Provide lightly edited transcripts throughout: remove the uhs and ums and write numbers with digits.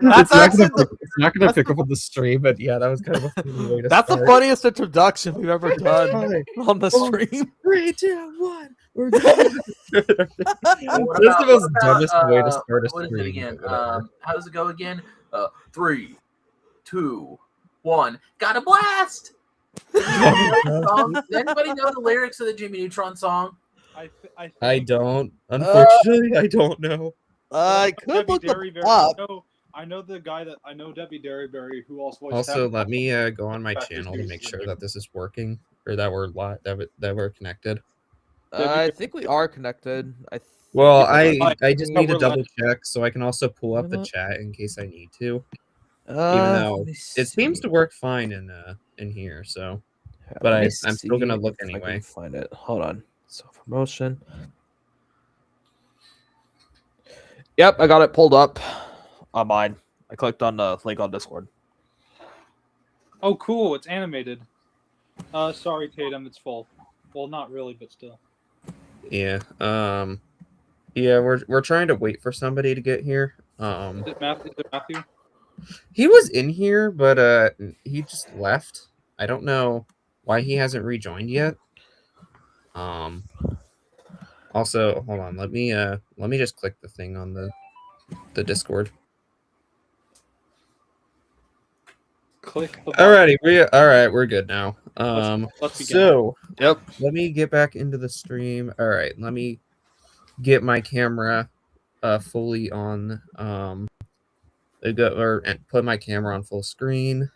That's actually it's not gonna pick up on the stream, but yeah, that was kind of a funny way to that's the start. funniest introduction we've ever done on the Oh. stream. 3, 2, 1. We're good. That's the most dumbest way to start a what is it stream. again? but whatever. How does it go again? 3, 2, 1. Got a blast! Does anybody know the lyrics of the Jimmy Neutron song? I don't. Unfortunately, I don't know. I could look them up. I know the guy that I know, Debbie Derryberry, who also voiced. Also, Tabitha. let me go on my channel to make sure that this is working or that we're that we're connected. I think we are connected. Well, think I just need to we're double live. check so I can also pull up the Mhm. chat in case I need to. Even let though me it seems see. to work fine in here, so. Yeah, But let me I'm still gonna see look if I can anyway. Find it. Hold on. Self promotion. Yep, I got it pulled up on mine. I clicked on the link on Discord. Oh, cool! It's animated. Sorry, Tatum, it's full. Well, not really, but still. Yeah. Yeah, we're trying to wait for somebody to get here. Is it Matthew? He was in here, but he just left. I don't know why he hasn't rejoined yet. Also, hold on. Let me just click the thing on the Discord. Click the Alrighty, we're good now. let's begin. So Yep. let me get back into the stream. All right, let me get my camera fully on and put my camera on full screen.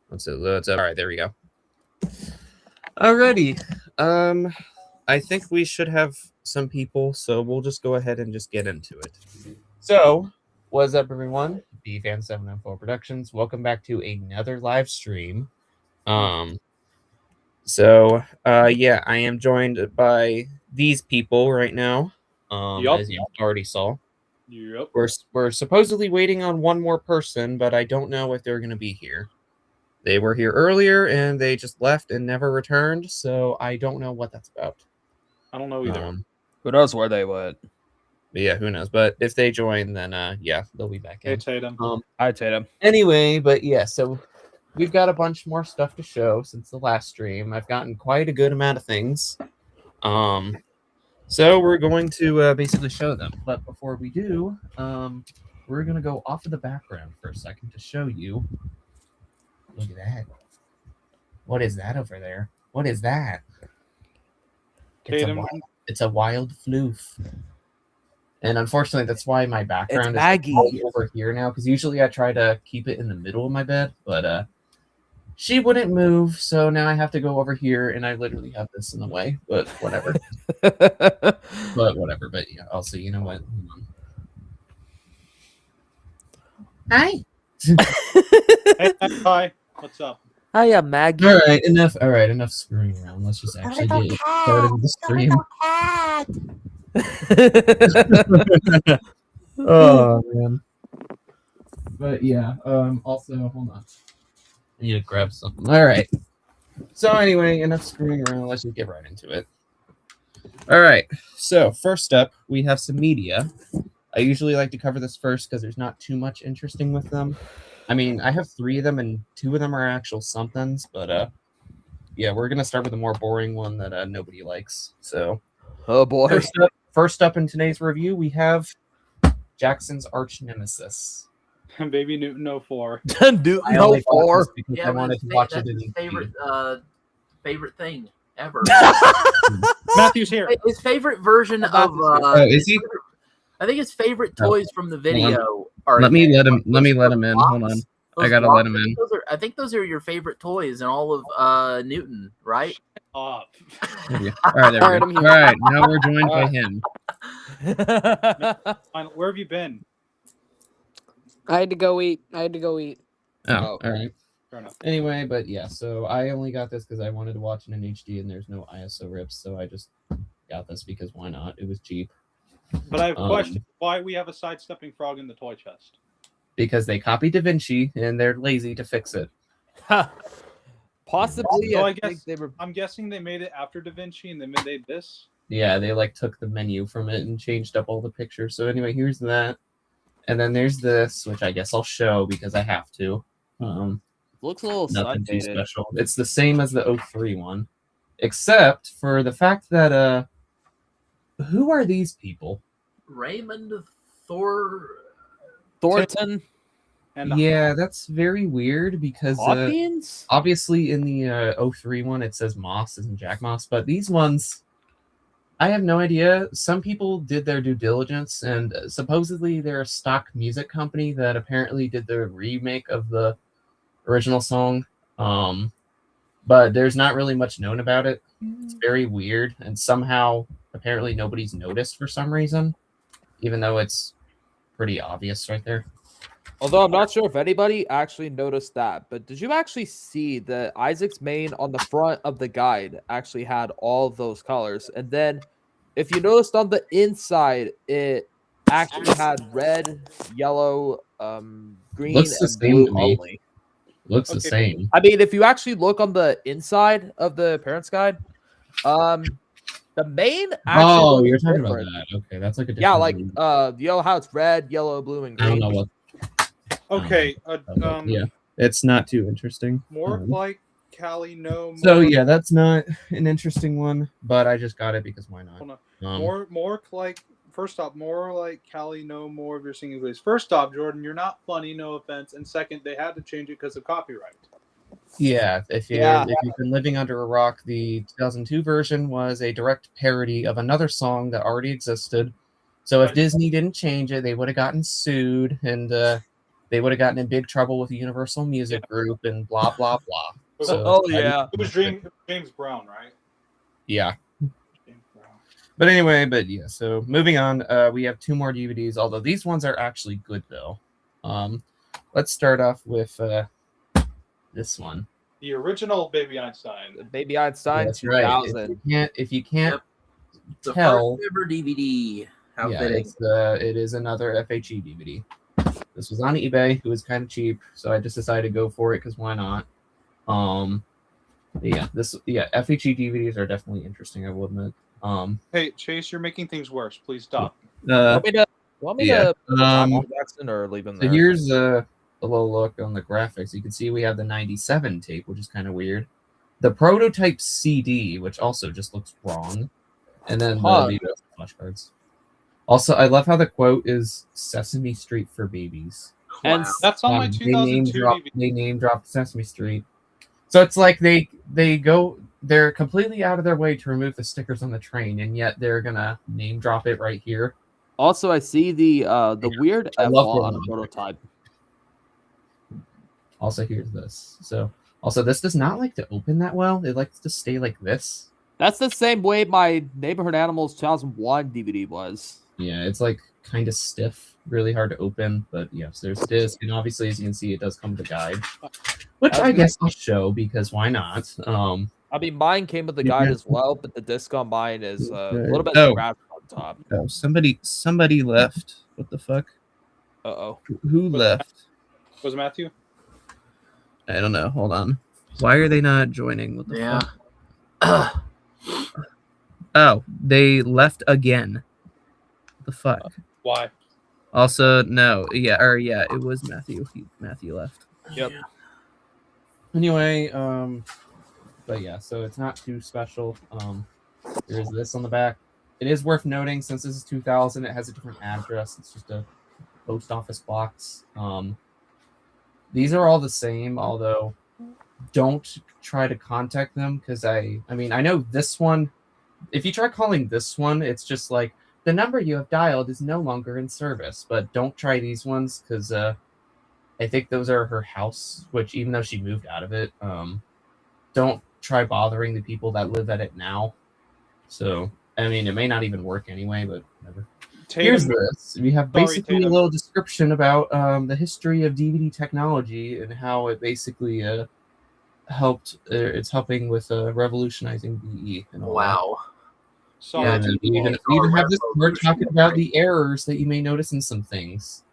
Let's all right, there we go. Alrighty. I think we should have some people, so we'll just go ahead and just get into it. So, what's up, everyone? BFan704 Productions. Welcome back to another live stream. So, yeah, I am joined by these people right now. Yup. As you already saw. Yep. We're supposedly waiting on one more person, but I don't know if they're going to be here. They were here earlier, and they just left and never returned, so I don't know what that's about. I don't know either. Who knows where they went? But yeah, who knows? But if they join, then yeah, they'll be back Hey, in. Tatum. Hi, Tatum. Anyway, but yeah, so we've got a bunch more stuff to show since the last stream. I've gotten quite a good amount of things. So we're going to basically show them. But before we do, we're going to go off of the background for a second to show you. Look at that. What is that over there? What is that? Tatum. It's a wild floof. And unfortunately, that's why my background It's Maggie. is over here now, because usually I try to keep it in the middle of my bed, but she wouldn't move, so now I have to go over here, and I literally have this in the way, but whatever. But yeah, also, you know what? Hi. Hey, hi. What's up? Hiya, Maggie. All right, enough screwing around. Let's just actually get started with the stream. Oh man. But yeah, also hold on. I need to grab something. All right. So anyway, enough screwing around. Let's just get right into it. All right. So first up, we have some media. I usually like to cover this first because there's not too much interesting with them. I mean, I have 3 of them, and 2 of them are actual somethings. But yeah, we're gonna start with the more boring one that nobody likes. So, Oh boy. First up in today's review, we have Jackson's arch nemesis. Baby Newton 04. Dude, I no only bought four. this because I wanted to watch it That's in his HD. favorite thing ever. Matthew's here. His favorite version of Is he? I think his favorite toys from the video are. Let me let him in. Hold on. I gotta let him in. I think those are your favorite toys in all of Newton, right? Up. Yeah. All right, there we go. All right, now we're joined by him. Fine, where have you been? I had to go eat. Oh, all right. Fair enough. Anyway, but yeah, so I only got this because I wanted to watch it in HD, and there's no ISO rips, so I just got this because why not? It was cheap. But I have a question. Why we have a sidestepping frog in the toy chest? Because they copied Da Vinci, and they're lazy to fix it. Possibly. So I I guess think they were. I'm guessing they made it after Da Vinci and then they made this. Yeah, they like took the menu from it and changed up all the pictures. So anyway, here's that. And then there's this, which I guess I'll show because I have to. Looks a little Nothing too sun-faded. special. It's the same as the 03 one, except for the fact that who are these people? Raymond Thornton. And Yeah, that's very weird because Hawkins? obviously in the 03 one it says Moss isn't Jack Moss, but these ones I have no idea. Some people did their due diligence, and supposedly they're a stock music company that apparently did the remake of the original song. But there's not really much known about it. It's very weird, and somehow apparently nobody's noticed for some reason, even though it's pretty obvious right there. Although I'm not sure if anybody actually noticed that, but did you actually see that Isaac's main on the front of the guide actually had all of those colors? And then if you noticed on the inside, it actually had red, yellow, green, Looks the and same blue to me. only. Looks the Okay. same. I mean, if you actually look on the inside of the parents guide, the main actually Oh, looks you're talking different. about that. Okay, that's like a different Yeah, like one. you know how it's red, yellow, blue, and I green. don't know what. okay, Yeah, it's not too interesting. more like Callie, no. So more- yeah, that's not an interesting one, but I just got it because why not? Hold on. Um, More like first off, more like Callie, no more of your singing voice. First off, Jordan, you're not funny, no offense. And second, they had to change it because of copyright. yeah, if Yeah. you've been living under a rock, the 2002 version was a direct parody of another song that already existed. So if Right. Disney didn't change it, they would have gotten sued, and they would have gotten in big trouble with the Universal Music Group and blah blah blah. So Oh I- yeah. It was James Brown, right? yeah. James Brown. But anyway, so moving on, we have two more DVDs, although these ones are actually good though. Let's start off with this one. The original Baby Einstein. Baby Einstein That's right. 2000. If you can't the tell, first ever DVD. How yeah, fitting. it is another FHE DVD. This was on eBay. It was kind of cheap, so I just decided to go for it because why not? FHE DVDs are definitely interesting, I will admit. Hey, Chase, you're making things worse. Please stop. Want me yeah, to put um, Michael Jackson or leave him So there? here's a little look on the graphics. You can see we have the 97 tape, which is kind of weird. The prototype CD, which also just looks wrong. And then Huh. the flashcards. Also, I love how the quote is Sesame Street for babies. And Wow. That's on my They name 2002 dropped DVD. they name dropped Sesame Street. So it's like they're completely out of their way to remove the stickers on the train, and yet they're gonna name drop it right here. Also, I see the weird I F love on the the- prototype. Also, here's this. So also this does not like to open that well. It likes to stay like this. That's the same way my Neighborhood Animals 2001 DVD was. Yeah, it's like kind of stiff, really hard to open. But yes, there's disc, and obviously, as you can see, it does come with a guide, which I guess I'll show because why not? I mean, mine came with the guide as well, but the disc on mine is a little bit Oh. scratched on top. Oh, somebody left. What the fuck? Uh-oh. Who left? Was it Matthew? I don't know. Hold on. Why are they not joining? What the Yeah. fuck? Oh, they left again. What the fuck? Why? Also, no. Yeah, it was Matthew. Matthew left. Yep. Anyway, but yeah, so it's not too special. There's this on the back. It is worth noting since this is 2000, it has a different address. It's just a post office box. These are all the same, although don't try to contact them because I mean, I know this one. If you try calling this one, it's just like the number you have dialed is no longer in service. But don't try these ones because I think those are her house, which even though she moved out of it, don't try bothering the people that live at it now. So, I mean, it may not even work anyway, but whatever. Here's Tatum, this. We have Sorry, basically a Tatum. little description about the history of DVD technology and how it basically helped. It's helping with revolutionizing BE. And all that. Wow. sorry. And then we even have this part talking about the errors that you may notice in some things.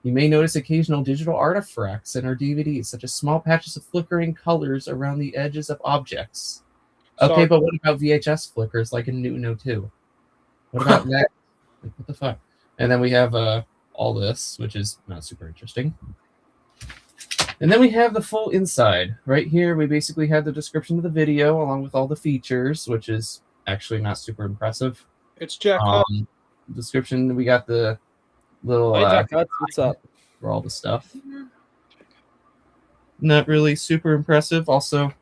You may notice occasional digital artifacts in our DVDs, such as small patches of flickering colors around the edges of objects. Okay, Sorry. but what about VHS flickers like in Newton 02? What about next? Like, what the fuck? And then we have all this, which is not super interesting. And then we have the full inside. Right here, we basically have the description of the video along with all the features, which is actually not super impressive. It's Jack Hub. Description, we got the little Hey, Jack Hutz, what's up? for all the stuff. Not really super impressive. Also,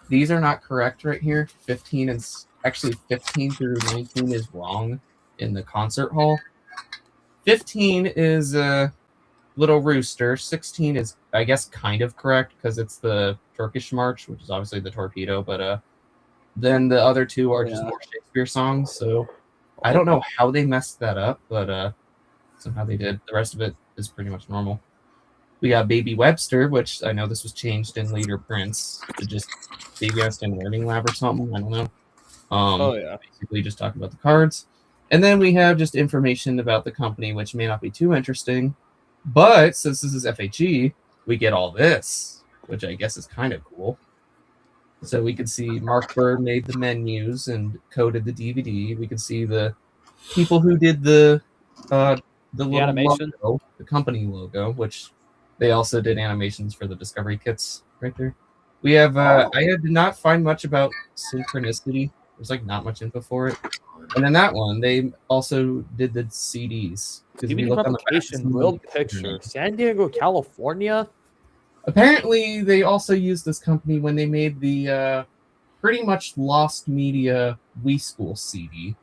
these are not correct right here. 15 and actually 15 through 19 is wrong in the concert hall. 15 is a little rooster. 16 is, I guess, kind of correct because it's the Turkish march, which is obviously the torpedo. But then the other two are just more Shakespeare songs. So I don't know how they messed that up, but somehow they did. The rest of it is pretty much normal. We got Baby Webster, which I know this was changed in later prints to just Baby Webster Learning Lab or something. I don't know. Basically just talking about the cards. And then we have just information about the company, which may not be too interesting. But since this is FHE, we get all this, which I guess is kind of cool. So we could see Mark Bird made the menus and coded the DVD. We could see the people who did the little animation, logo, the company logo, which they also did animations for the Discovery kits right there. We have I did not find much about Synchronicity. There's like not much info for it. And then that one, they also did the CDs. DVD publication, World Picture, San Diego, California. Apparently, they also used this company when they made the pretty much lost media Wii School CD,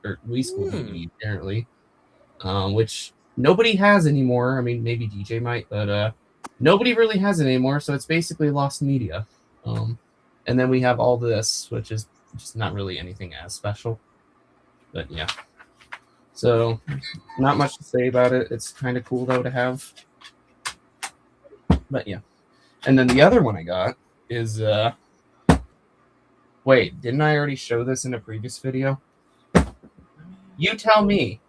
or Wii School DVD, apparently, which nobody has anymore. I mean, maybe DJ might, but nobody really has it anymore. So it's basically lost media. And then we have all this, which is just not really anything as special. But yeah. So not much to say about it. It's kind of cool though to have. But yeah. And then the other one I got is wait, didn't I already show this in a previous video? You tell me.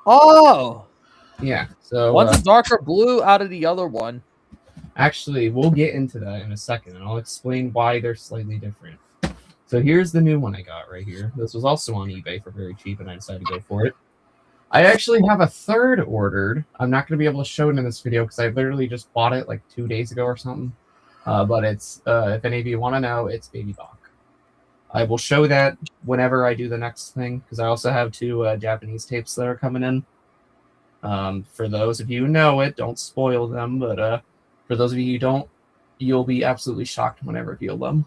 Oh, yeah. So one's a darker blue out of the other one. Actually, we'll get into that in a second, and I'll explain why they're slightly different. So here's the new one I got right here. This was also on eBay for very cheap, and I decided to go for it. I actually have a third ordered. I'm not going to be able to show it in this video because I literally just bought it like 2 days ago or something. But it's, if any of you want to know, it's Baby Bach. I will show that whenever I do the next thing because I also have 2 Japanese tapes that are coming in. For those of you who know it, don't spoil them, but for those of you who don't, you'll be absolutely shocked when I reveal them.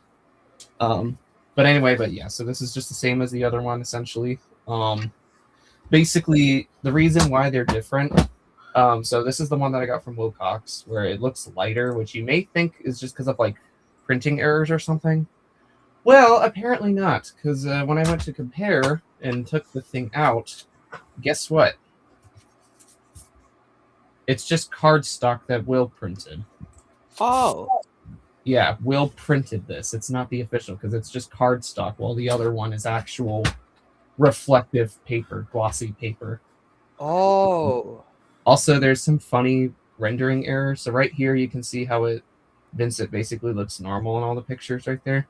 But anyway, but yeah, so this is just the same as the other one, essentially. Basically, the reason why they're different, so this is the one that I got from Wilcox, where it looks lighter, which you may think is just because of, like, printing errors or something. Well, apparently not, because when I went to compare and took the thing out, guess what? It's just cardstock that Will printed. Oh. Yeah, Will printed this. It's not the official because it's just cardstock, while the other one is actual reflective paper, glossy paper. Oh. Also, there's some funny rendering errors. So right here, you can see how Vincent basically looks normal in all the pictures right there.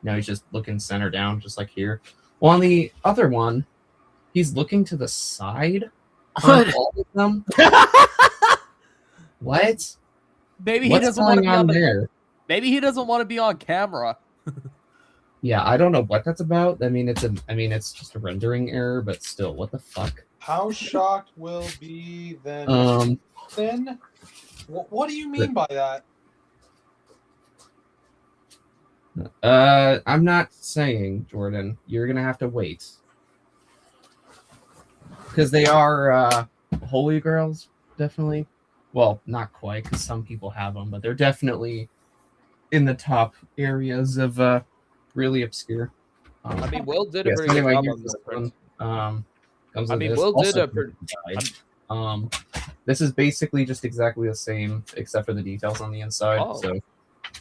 Now he's just looking center down, just like here. Well, on the other one, he's looking to the side on all of them. What? Maybe he What's doesn't want to going be on on the, there? Maybe he doesn't want to be on camera. Yeah, I don't know what that's about. I mean, it's just a rendering error, but still, what the fuck? How shocked will be then? Then, what do you mean by that? I'm not saying, Jordan. You're gonna have to wait because they are holy grails, definitely. Well, not quite, because some people have them, but they're definitely in the top areas of really obscure. I mean, Will did a Yes, pretty anyway, good job here's on this this print. one. Comes I with mean, this. Will did Also a pretty. inside. This is basically just exactly the same, except for the details on the inside. Oh. So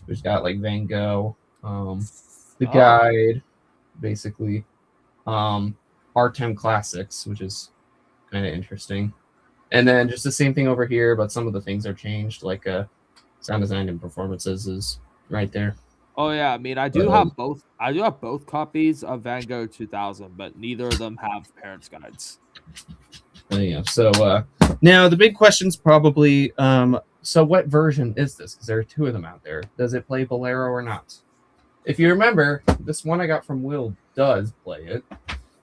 we've got like Van Gogh, the Oh. guide, basically, Art Time Classics, which is kind of interesting. And then just the same thing over here, but some of the things are changed, like sound design and performances is right there. Oh yeah, I mean I do have both. I do have both copies of Van Gogh 2000, but neither of them have parents' guides. Yeah. So now the big question's probably so what version is this? Because there are two of them out there. Does it play Bolero or not? If you remember, this one I got from Will does play it.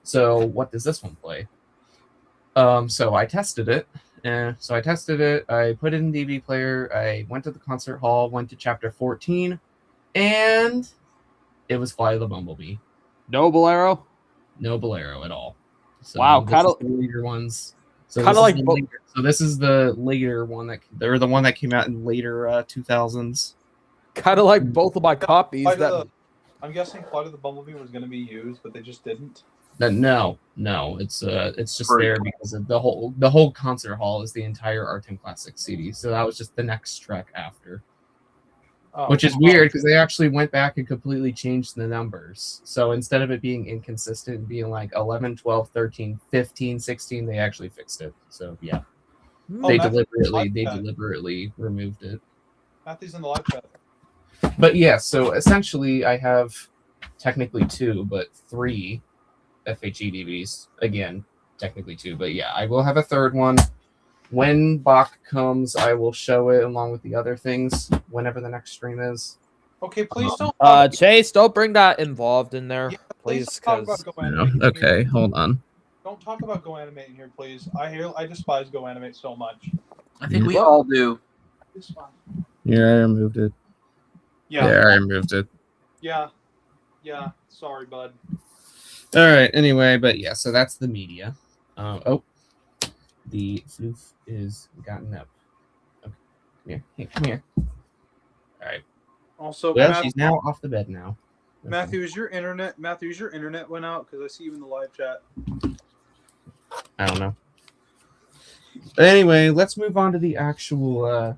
So what does this one play? So I tested it. I put it in DVD player. I went to the concert hall, went to chapter 14, and it was Fly the Bumblebee. No Bolero. No Bolero at all. So Wow, this kinda- is the later ones. So kinda this is like the Bo- later- so this is the later one the one that came out in later 2000s. Kind of like both of my copies. Flight That of the- I'm guessing Flight of the Bumblebee was going to be used, but they just didn't. No, it's just Pretty there cool. because of the whole concert hall is the entire Art and Classic CD. So that was just the next track after. Oh, Which is weird because they actually went back and completely changed the numbers. So instead of it being inconsistent and being like 11, 12, 13, 15, 16, they actually fixed it. So yeah, Oh, they Matthew's in the live chat. deliberately removed it. Matthew's in the live chat. But yeah, so essentially I have technically 2, but 3 FHE DVDs. Again, technically 2, but yeah, I will have a third one. When Bach comes, I will show it along with the other things whenever the next stream is. Okay, please don't. Chase, don't bring that involved in there, Yeah, please, talk about because Go Animate. Okay, hold on. Don't talk about Go Animate in here, please. I despise Go Animate so much. I think we all do. It's fine. Yeah, I removed it. Yeah, I removed it. yeah. Sorry, bud. All right. Anyway, but yeah, so that's the media. The floof is gotten up. Okay. Come here. All right. Also, Well, she's now off the bed now. Matthew, is your internet went out? Because I see you in the live chat. I don't know. But anyway, let's move on to the actual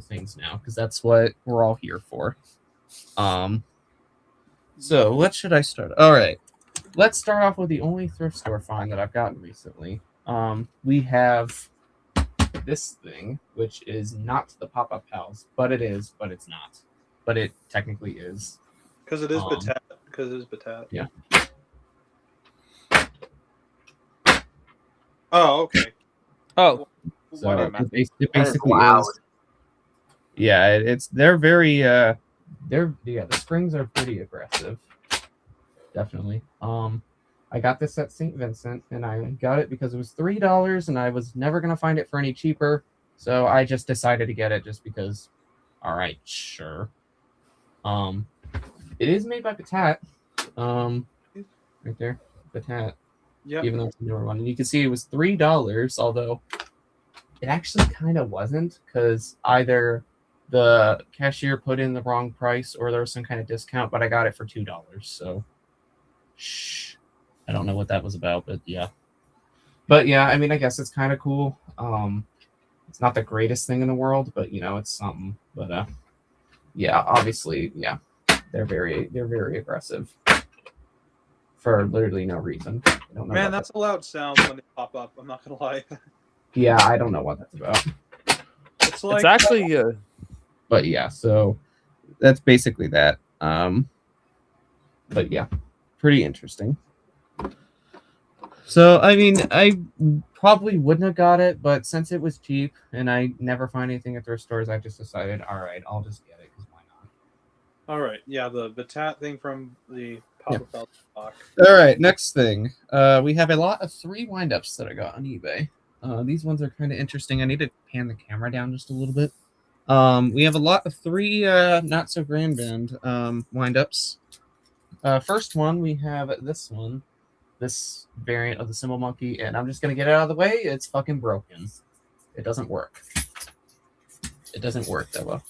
things now, because that's what we're all here for. So what should I start? All right. Let's start off with the only thrift store find that I've gotten recently. We have this thing, which is not the Pop-Up Pals, but it's not. But it technically is. Because it is Batat. Because it is Batat. Yeah. Oh, okay. oh, So Whatever. it basically Wow. is. Yeah, they're very the springs are pretty aggressive. Definitely. I got this at St. Vincent, and I got it because it was $3, and I was never gonna find it for any cheaper. So I just decided to get it just because. All right, sure. It is made by Batat. Right there, Batat. Yep. Even though it's a newer one, and you can see it was $3, although it actually kind of wasn't, because either the cashier put in the wrong price or there was some kind of discount, but I got it for $2. So, I don't know what that was about, but yeah. But yeah, I mean, I guess it's kind of cool. It's not the greatest thing in the world, but it's something. But yeah, obviously, yeah, they're very aggressive for literally no reason. I don't know Man, what that's a loud sound when they pop up. I'm not gonna lie. yeah, I don't know what that's about. It's like it's actually But yeah, so that's basically that. But yeah, pretty interesting. So I mean, I probably wouldn't have got it, but since it was cheap and I never find anything at thrift stores, I just decided, all right, I'll just get it because why not? all right. Yeah, the Batat thing from the Pop-Up Pals box. All right, next thing. We have a lot of 3 windups that I got on eBay. These ones are kind of interesting. I need to pan the camera down just a little bit. We have a lot of 3 not so grand band windups. First one, we have this one, this variant of the Cymbal Monkey, and I'm just gonna get it out of the way. It's fucking broken. It doesn't work. It doesn't work that well.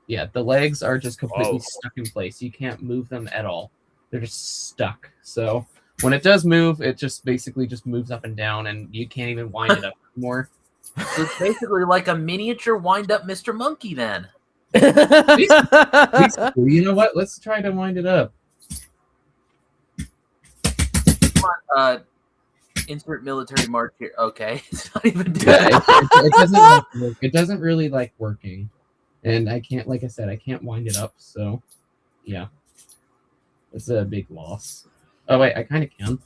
Yeah, the legs are just completely stuck in place. You can't move them at all. They're just stuck. So when it does move, it just basically just moves up and down, and you can't even wind it up anymore. So it's basically like a miniature wind-up Mr. Monkey, then. Basically, you know what? Let's try to wind it up. Insert military mark here. Okay, it's not even doing Yeah, that. it doesn't like work. It doesn't really like working, and I can't, like I said, I can't wind it up. So yeah, it's a big loss. Oh wait, I kind of can.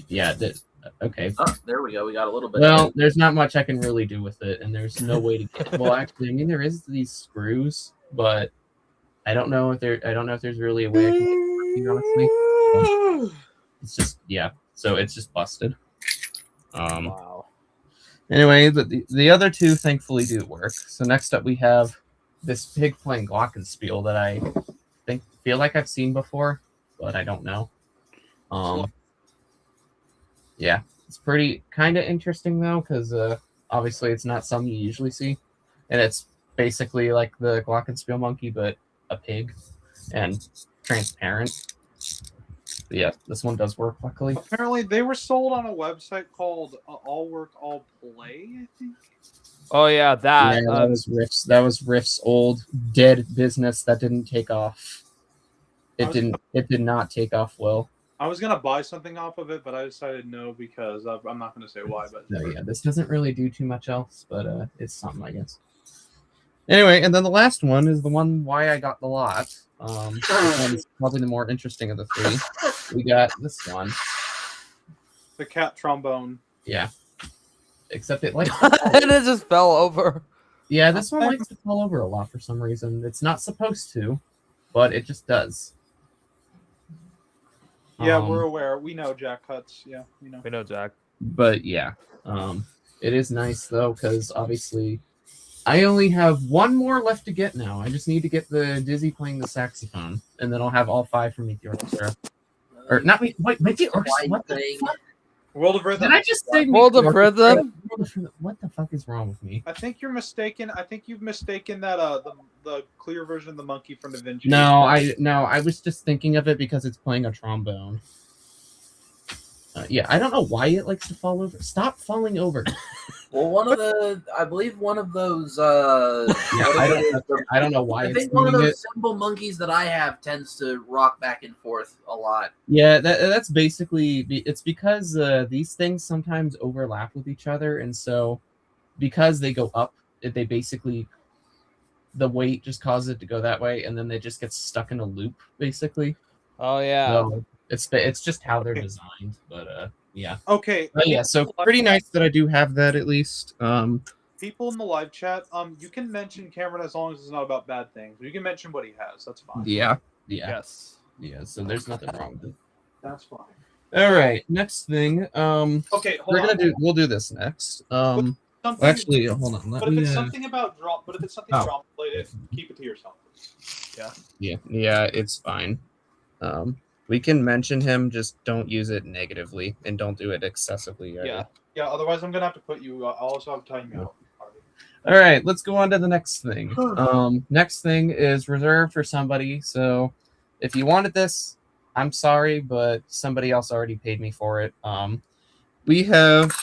Yeah. Okay. Oh, there we go. We got a little bit. Well, there's not much I can really do with it, and there's no way to get. Well, actually, I mean, there is these screws, but I don't know if there's really a way I can get it working, honestly. It's just so it's just busted. Wow. Anyway, the other two thankfully do work. So next up we have this pig playing glockenspiel that I feel like I've seen before, but I don't know. Yeah, it's pretty kind of interesting though, because obviously it's not something you usually see, and it's basically like the glockenspiel monkey, but a pig and transparent. But yeah, this one does work, luckily. Apparently, they were sold on a website called All Work All Play, I think. Oh yeah, that. Yeah, that was Rift's old dead business that didn't take off. It did not take off well. I was gonna buy something off of it, but I decided no because I'm not gonna say why. But No, yeah, this doesn't really do too much else, but it's something, I guess. Anyway, and then the last one is the one why I got the lot. This one's probably the more interesting of the three. We got this one. the cat trombone. Yeah. Except it like And it just fell over. yeah, this one likes to fall over a lot for some reason. It's not supposed to, but it just does. Yeah, we're aware. We know Jack Huts. Yeah, we know. We know, Jack. But yeah, it is nice though, because obviously I only have one more left to get now. I just need to get the Dizzy playing the saxophone, and then I'll have all 5 from Meet the Orchestra. Or not Meet the Orchestra. What the fuck? World of Rhythm. Did I just say World Meet the of Orchestra? Rhythm? What the fuck is wrong with me? I think you're mistaken. I think you've mistaken that the clear version of the monkey from Da Vinci. No, I was just thinking of it because it's playing a trombone. Yeah, I don't know why it likes to fall over. Stop falling over. Well, I believe one of those. I don't know why I it's think one of doing those it. symbol monkeys that I have tends to rock back and forth a lot. Yeah, that's basically it's because these things sometimes overlap with each other, and so because they go up, they basically the weight just causes it to go that way, and then they just get stuck in a loop, basically. Oh yeah. So it's just how they're designed, but yeah. Okay. But yeah, so pretty nice that I do have that at least. People in the live chat, you can mention Cameron as long as it's not about bad things. You can mention what he has. That's fine. Yeah. Yes. Yeah, so there's nothing wrong with it. That's fine. All right, next thing. Okay, hold on. We'll do this next. Something, Actually, hold on. Let but if me. it's something about drop, but if it's something Oh. drop related, keep it to yourself. Yeah, it's fine. We can mention him, just don't use it negatively and don't do it excessively. Either. Yeah. Yeah. Otherwise, I'm gonna have to put you. I'll also have to time you out. All right, let's go on to the next thing. Next thing is reserved for somebody. So if you wanted this, I'm sorry, but somebody else already paid me for it. We have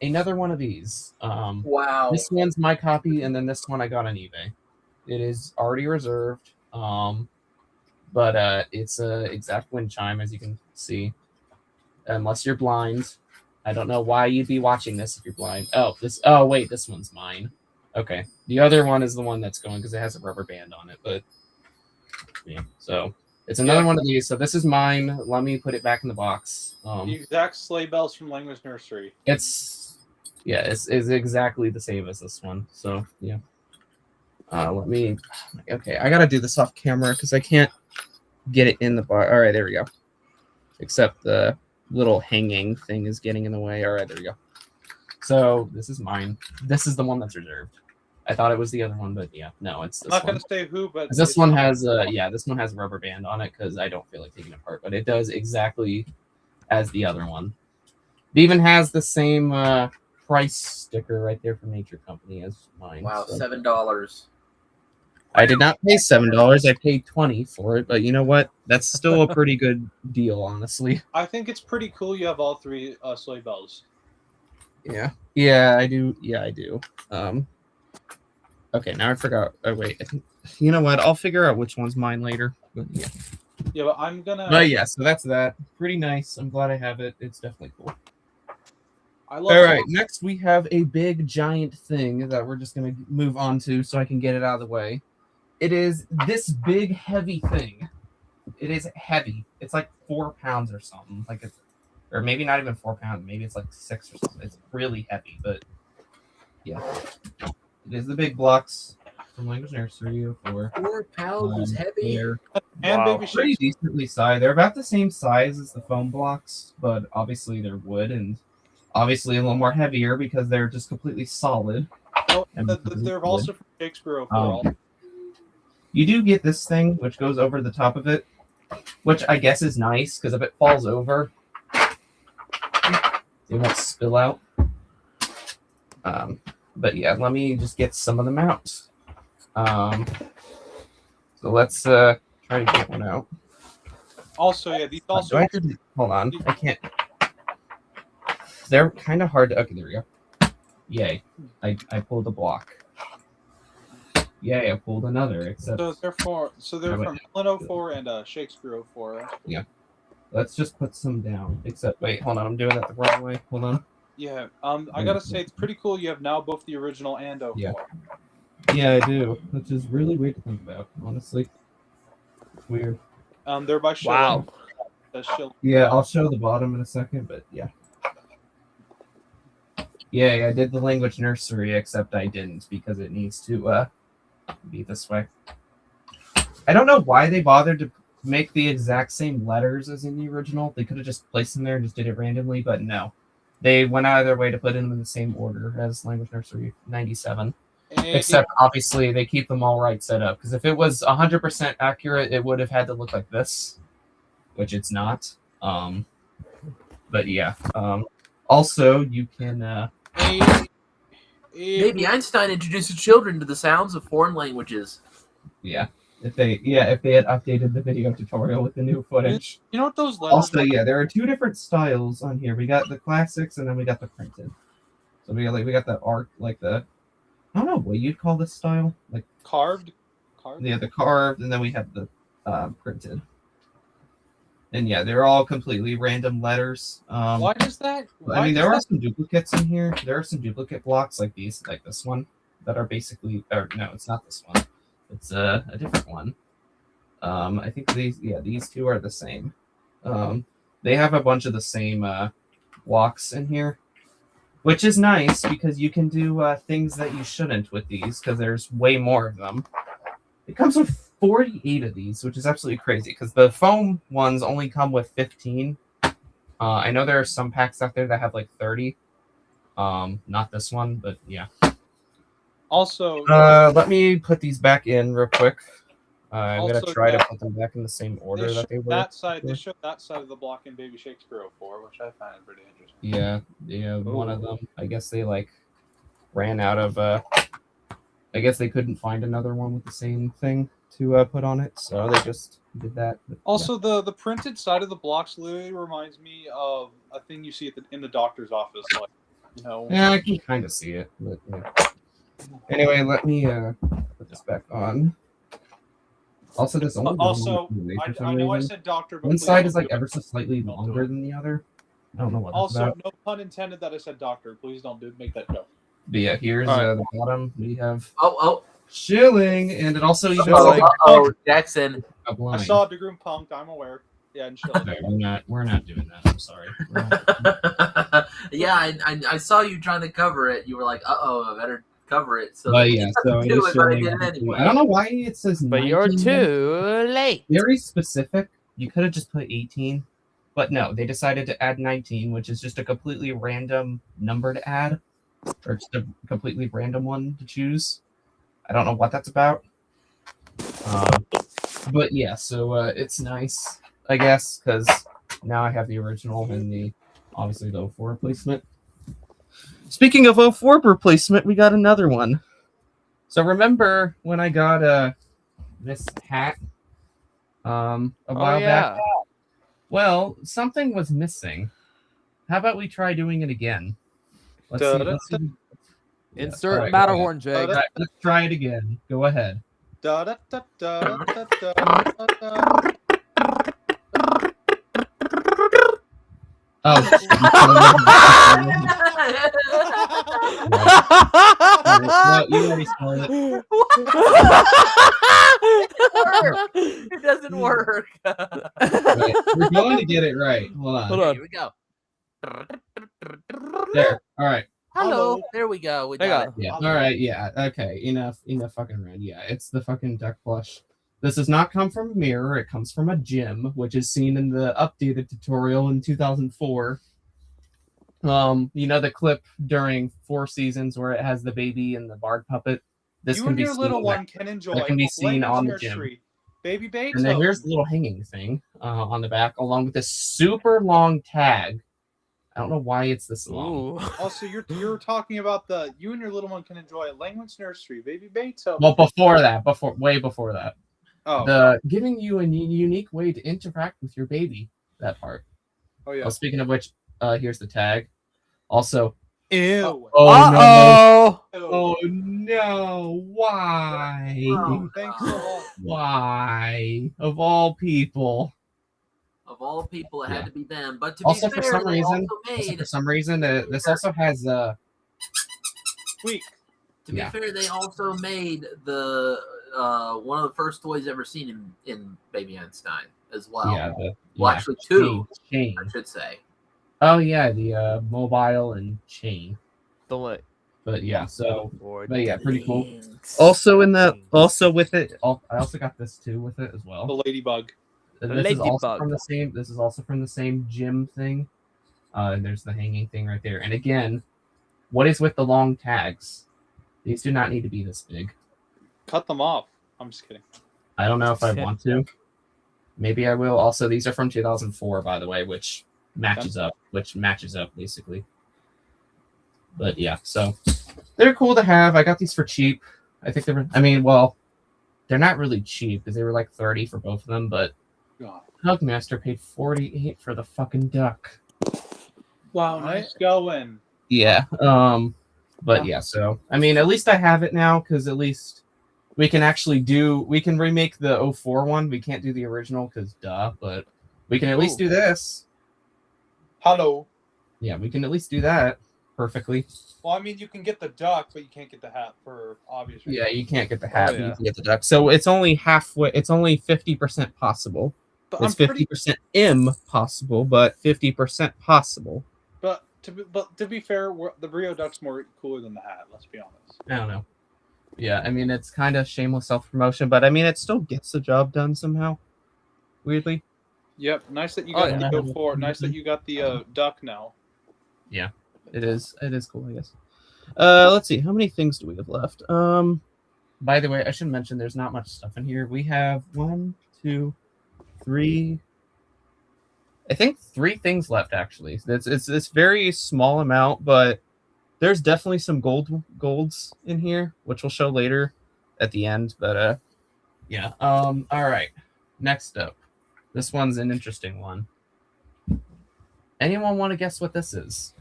another one of these. Wow. This one's my copy, and then this one I got on eBay. It is already reserved. But it's a exact wind chime, as you can see. Unless you're blind. I don't know why you'd be watching this if you're blind. Oh wait, this one's mine. Okay. The other one is the one that's going because it has a rubber band on it, but yeah. So it's another one of these. So this is mine. Let me put it back in the box. The exact sleigh bells from Language Nursery. It's exactly the same as this one. So yeah. Let me. Okay, I gotta do this off camera because I can't get it in the bar. All right, there we go. Except the little hanging thing is getting in the way. All right, there we go. So this is mine. This is the one that's reserved. I thought it was the other one, but yeah, no, it's this I'm not one. gonna say who, but This one has this one has a rubber band on it because I don't feel like taking it apart, but it does exactly as the other one. It even has the same price sticker right there from Nature Company as mine. Wow, so. $7. I did not pay $7. I paid $20 for it, but you know what? That's still a pretty good deal, honestly. I think it's pretty cool. You have all 3 sleigh bells. Yeah, I do. Yeah, I do. Okay, now I forgot. Oh wait, you know what? I'll figure out which one's mine later. But yeah. Yeah, but I'm gonna. But yeah, so that's that. Pretty nice. I'm glad I have it. It's definitely cool. I love All right, next we have a big giant thing that we're just going to move on to so I can get it out of the way. It is this big heavy thing. It is heavy. It's like 4 pounds or something. Like it's, or maybe not even 4 pounds. Maybe it's like 6 or something. It's really heavy, but yeah. It is the big blocks from Language Nursery 04. 4 pounds is heavy. They're and Wow. Baby pretty Shakespeare. decently sized. They're about the same size as the foam blocks, but obviously they're wood and obviously a little more heavier because they're just completely solid. Oh, and they're wood. also from Shakespeare 04. You do get this thing which goes over the top of it, which I guess is nice because if it falls over, it won't spill out. But yeah, let me just get some of them out. So let's try to get one out. Also, yeah, these Do also I have to, hold on, I can't. They're kind of hard to. Okay, there we go. Yay! I pulled a block. Yay! I pulled another. Except they're from Helen 04 and Shakespeare 04. let's just put some down. Except wait, hold on, I'm doing it the wrong way. Hold on. Yeah, I gotta say it's pretty cool. You have now both the original and 04. Yeah. Yeah, I do, which is really weird to think about. Honestly, it's weird. They're by Schilling. Wow. Schilling. Yeah, I'll show the bottom in a second, but yeah. Yeah, I did the Language Nursery, except I didn't because it needs to be this way. I don't know why they bothered to make the exact same letters as in the original. They could have just placed them there and just did it randomly, but no. They went out of their way to put them in the same order as Language Nursery 97. Except, obviously, they keep them all right set up. Because if it was 100% accurate, it would have had to look like this, which it's not. But yeah. Also, you can... Baby Einstein introduces children to the sounds of foreign languages. Yeah. If they had updated the video tutorial with the new footage. You know what those letters Also, yeah, there are 2 different styles on here. We got the classics and then we got the printed. So we got the art, like the... I don't know what you'd call this style. Like carved? Yeah, the carved, and then we have the printed. And yeah, they're all completely random letters. Why does that? I mean, there are some duplicates in here. There are some duplicate blocks like these, like this one, that are basically... Or, no, it's not this one. It's a different one. I think these 2 are the same. They have a bunch of the same blocks in here, which is nice because you can do things that you shouldn't with these because there's way more of them. It comes with 48 of these, which is absolutely crazy because the foam ones only come with 15. I know there are some packs out there that have like 30. Not this one, but yeah. Also, Let me put these back in real quick. I'm Also, gonna try yeah, to put them back in the same order that they were. they showed that side of the block in Baby Shakespeare 04, which I find pretty interesting. Yeah, one of them. I guess they like ran out of. I guess they couldn't find another one with the same thing to put on it, so they just did that. But, Also, the printed side of the blocks literally reminds me of a thing you see in the doctor's office, like yeah, I can kind of see it. But yeah. Anyway, let me put this back on. Also, this only goes Also, on the way for some I know I reason. said doctor, but One please side don't is like do it. ever so slightly longer than the other. I don't know what that's Also, about. no pun intended that I said doctor. Please don't make that joke. But yeah, here's Alright. the bottom. We have Oh, Shilling, and it also even Oh, like Jackson. a I line. saw DeGroom punked. I'm aware. Yeah, and Schilling. Okay, we're not doing that. I'm sorry. We're not- Yeah, I saw you trying to cover it. You were like, I better cover it. So But yeah, so it do is it, but I Shilling. did it anyway. I don't know why it says. But you're 19. too late. Very specific. You could have just put 18, but no, they decided to add 19, which is just a completely random number to add, or just a completely random one to choose. I don't know what that's about. But yeah, so it's nice, I guess, because now I have the original and the obviously the 04 replacement. Speaking of 04 replacement, we got another one. So remember when I got this hat a while back? Well, something was missing. How about we try doing it again? Let's see. Insert alright, Matterhorn, Jake. Alright, let's try it again. Go ahead. Da da da da da da da da. Oh. No, you already stole it. It doesn't work. Right. We're going to get it right. Hold on. Hold on. Here we go. There. All right. Hello. There we go. We Hang got on. it. Yeah. All right. Yeah. Okay. Enough fucking red. Yeah. It's the fucking duck plush. This does not come from a mirror. It comes from a gym, which is seen in the updated tutorial in 2004. You know the clip during Four Seasons where it has the baby and the Bard puppet. This You can and be your seen little in one can enjoy. can be seen Language on the gym. Nursery. Baby Bates. And then here's the little hanging thing on the back, along with this super long tag. I don't know why it's this long. Ooh. Also, you're talking about the you and your little one can enjoy Language Nursery. Baby Bates. Well, way before that. Oh. The giving you a unique way to interact with your baby. That part. Oh yeah. Well, speaking of which, here's the tag. Also, Ew. Uh-oh. oh no! Why? Oh, Thanks a God. lot. Why? Of all people. Of all people, it Yeah. had to be them. But to Also, be for fair, some they reason, this also has Tweak. To be Yeah. fair, they also made the one of the first toys ever seen in Baby Einstein as well. Well, actually, two, chain. I should say. Oh yeah, the mobile and chain. Don't let. But yeah, so Lord. but yeah, pretty cool. Thanks. Also with it, I also got this too with it as The well. ladybug. And this is also Ladybug. from the same. This is also from the same gym thing. And there's the hanging thing right there. And again, what is with the long tags? These do not need to be this big. Cut them off. I'm just kidding. I don't know if I want to. Maybe I will. Also, these are from 2004, by the way, which matches up. Basically. But yeah, so they're cool to have. I got these for cheap. I think they were. I mean, well, they're not really cheap because they were like 30 for both of them. But God. Hugmaster paid 48 for the fucking duck. Wow, nice going. Yeah. But yeah, so I mean, at least I have it now because at least we can remake the 04 one. We can't do the original because duh, but we can at least do this. Hello. Yeah, we can at least do that perfectly. Well, I mean, you can get the duck, but you can't get the hat for obvious reasons. Yeah, you can't get the hat, but yeah. you can get the duck. So it's only halfway. It's only 50% possible. But It's I'm pretty. 50% impossible, but 50% possible. But to be fair, the Rio Duck's more cooler than the hat. Let's be honest. I don't know. Yeah, I mean, it's kind of shameless self-promotion, but I mean, it still gets the job done somehow. Weirdly. Yep. Nice that you Oh, got yeah. the go for. Nice that you got the duck now. Yeah, it is cool, I guess. Let's see, how many things do we have left? By the way, I should mention there's not much stuff in here. We have 1, 2, 3. I think 3 things left actually. It's very small amount, but there's definitely some golds in here, which we'll show later at the end. But yeah. All right. Next up, this one's an interesting one. Anyone want to guess what this is?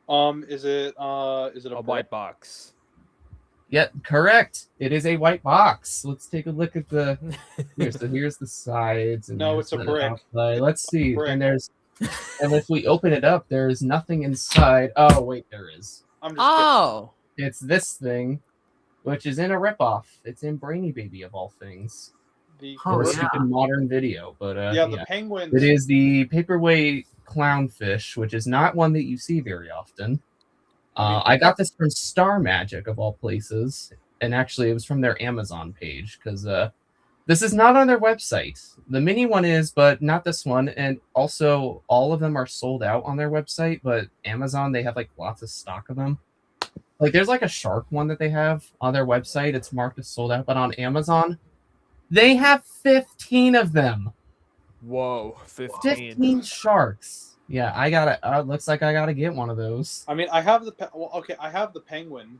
Is it a A white box. Yeah, correct. It is a white box. Let's take a look at the. Here's the sides. And No, here's it's a the brick. outside. Let's see. brick. And if we open it up, there is nothing inside. Oh wait, there is. I'm just Oh. It's this thing, which is in a ripoff. It's in Brainy Baby of all things. kidding. Oh, Or yeah. stupid modern video, but Yeah, the penguins. it is the paperweight clownfish, which is not one that you see very often. I got this from Star Magic of all places, and actually it was from their Amazon page because this is not on their website. The mini one is, but not this one. And also, all of them are sold out on their website, but Amazon they have like lots of stock of them. Like there's like a shark one that they have on their website. It's marked as sold out, but on Amazon, they have 15 of them. Whoa. 15. 15 sharks. Yeah, I gotta. Looks like I gotta get one of those. I mean, I have the I have the penguin.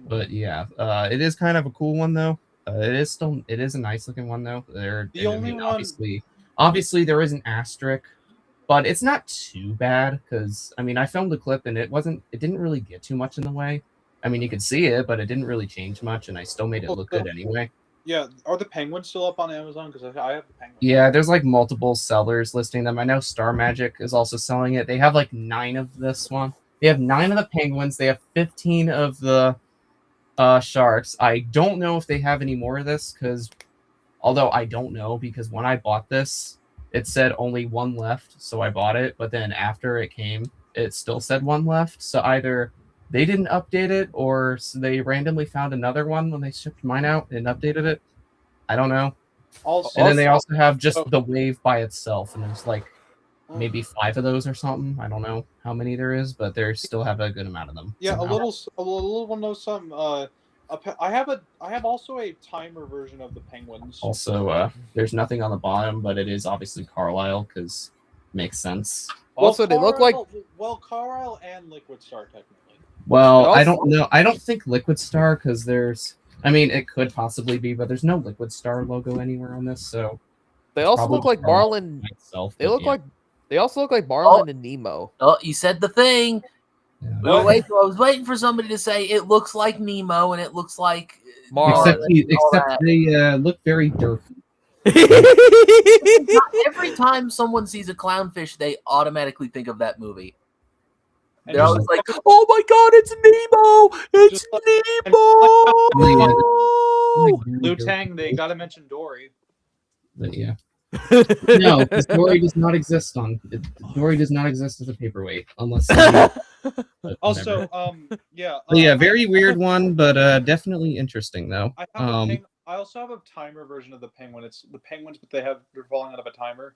But yeah, it is kind of a cool one though. It is a nice looking one though. The only one- obviously there is an asterisk, but it's not too bad because I mean I filmed a clip and it didn't really get too much in the way. I mean you could see it, but it didn't really change much, and I still made it look good anyway. Yeah, are the penguins still up on Amazon? Because I have the penguin. Yeah, there's like multiple sellers listing them. I know Star Magic is also selling it. They have like 9 of this one. They have 9 of the penguins. They have 15 of the sharks. I don't know if they have any more of this although I don't know, because when I bought this, it said only 1 left, so I bought it. But then after it came, it still said 1 left. So either they didn't update it, or they randomly found another one when they shipped mine out and updated it. I don't know. Also, And then they also have just the wave by itself, and there's like maybe 5 of those or something. I don't know how many there is, but they still have a good amount of them. yeah, somehow. a little one knows something. I have also a timer version of the penguins. Also, there's nothing on the bottom, but it is obviously Carlisle, because makes sense. Also, they look like Carlisle and Liquid Star technically. Well, also- I don't know. I don't think Liquid Star, because there's. I mean, it could possibly be, but there's no Liquid Star logo anywhere on this, so. they also probably look like Carlisle Marlin. by itself, They but look yeah. like they also look like Marlin and Nemo. Oh, you said the thing. Yeah. I was waiting for somebody to say it looks like Nemo and it looks like Marlin. Except they look very dirty. Every time someone sees a clownfish, they automatically think of that movie. And They're just always like, Oh my God! It's Nemo! It's Just like- Nemo! Liu Tang, they gotta mention Dory. But yeah. No, because Dory does not exist Dory does not exist as a paperweight unless. But Also, whatever. yeah. But yeah, very weird one, but definitely interesting though. I have I also have a timer version of the penguin. It's the penguins, but they're falling out of a timer.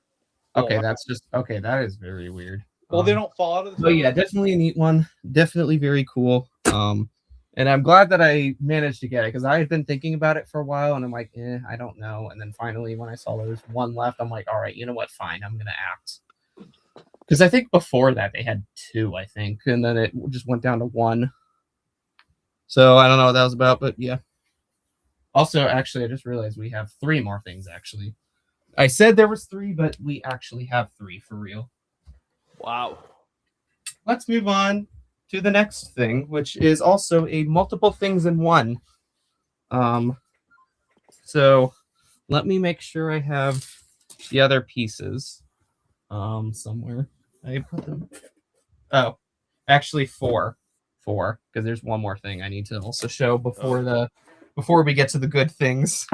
Okay, that is very weird. Well, they don't fall out of the. But yeah, definitely a neat one. Definitely very cool. And I'm glad that I managed to get it, because I had been thinking about it for a while, and I'm like, I don't know. And then finally, when I saw there was 1 left, I'm like, all right, you know what? Fine, I'm gonna act. Because I think before that they had 2, I think, and then it just went down to 1. So I don't know what that was about, but yeah. Also, actually, I just realized we have 3 more things. Actually, I said there was 3, but we actually have 3 for real. Wow. Let's move on to the next thing, which is also a multiple things in one. So let me make sure I have the other pieces somewhere. I put them. Oh, actually 4, because there's one more thing I need to also show before we get to the good things,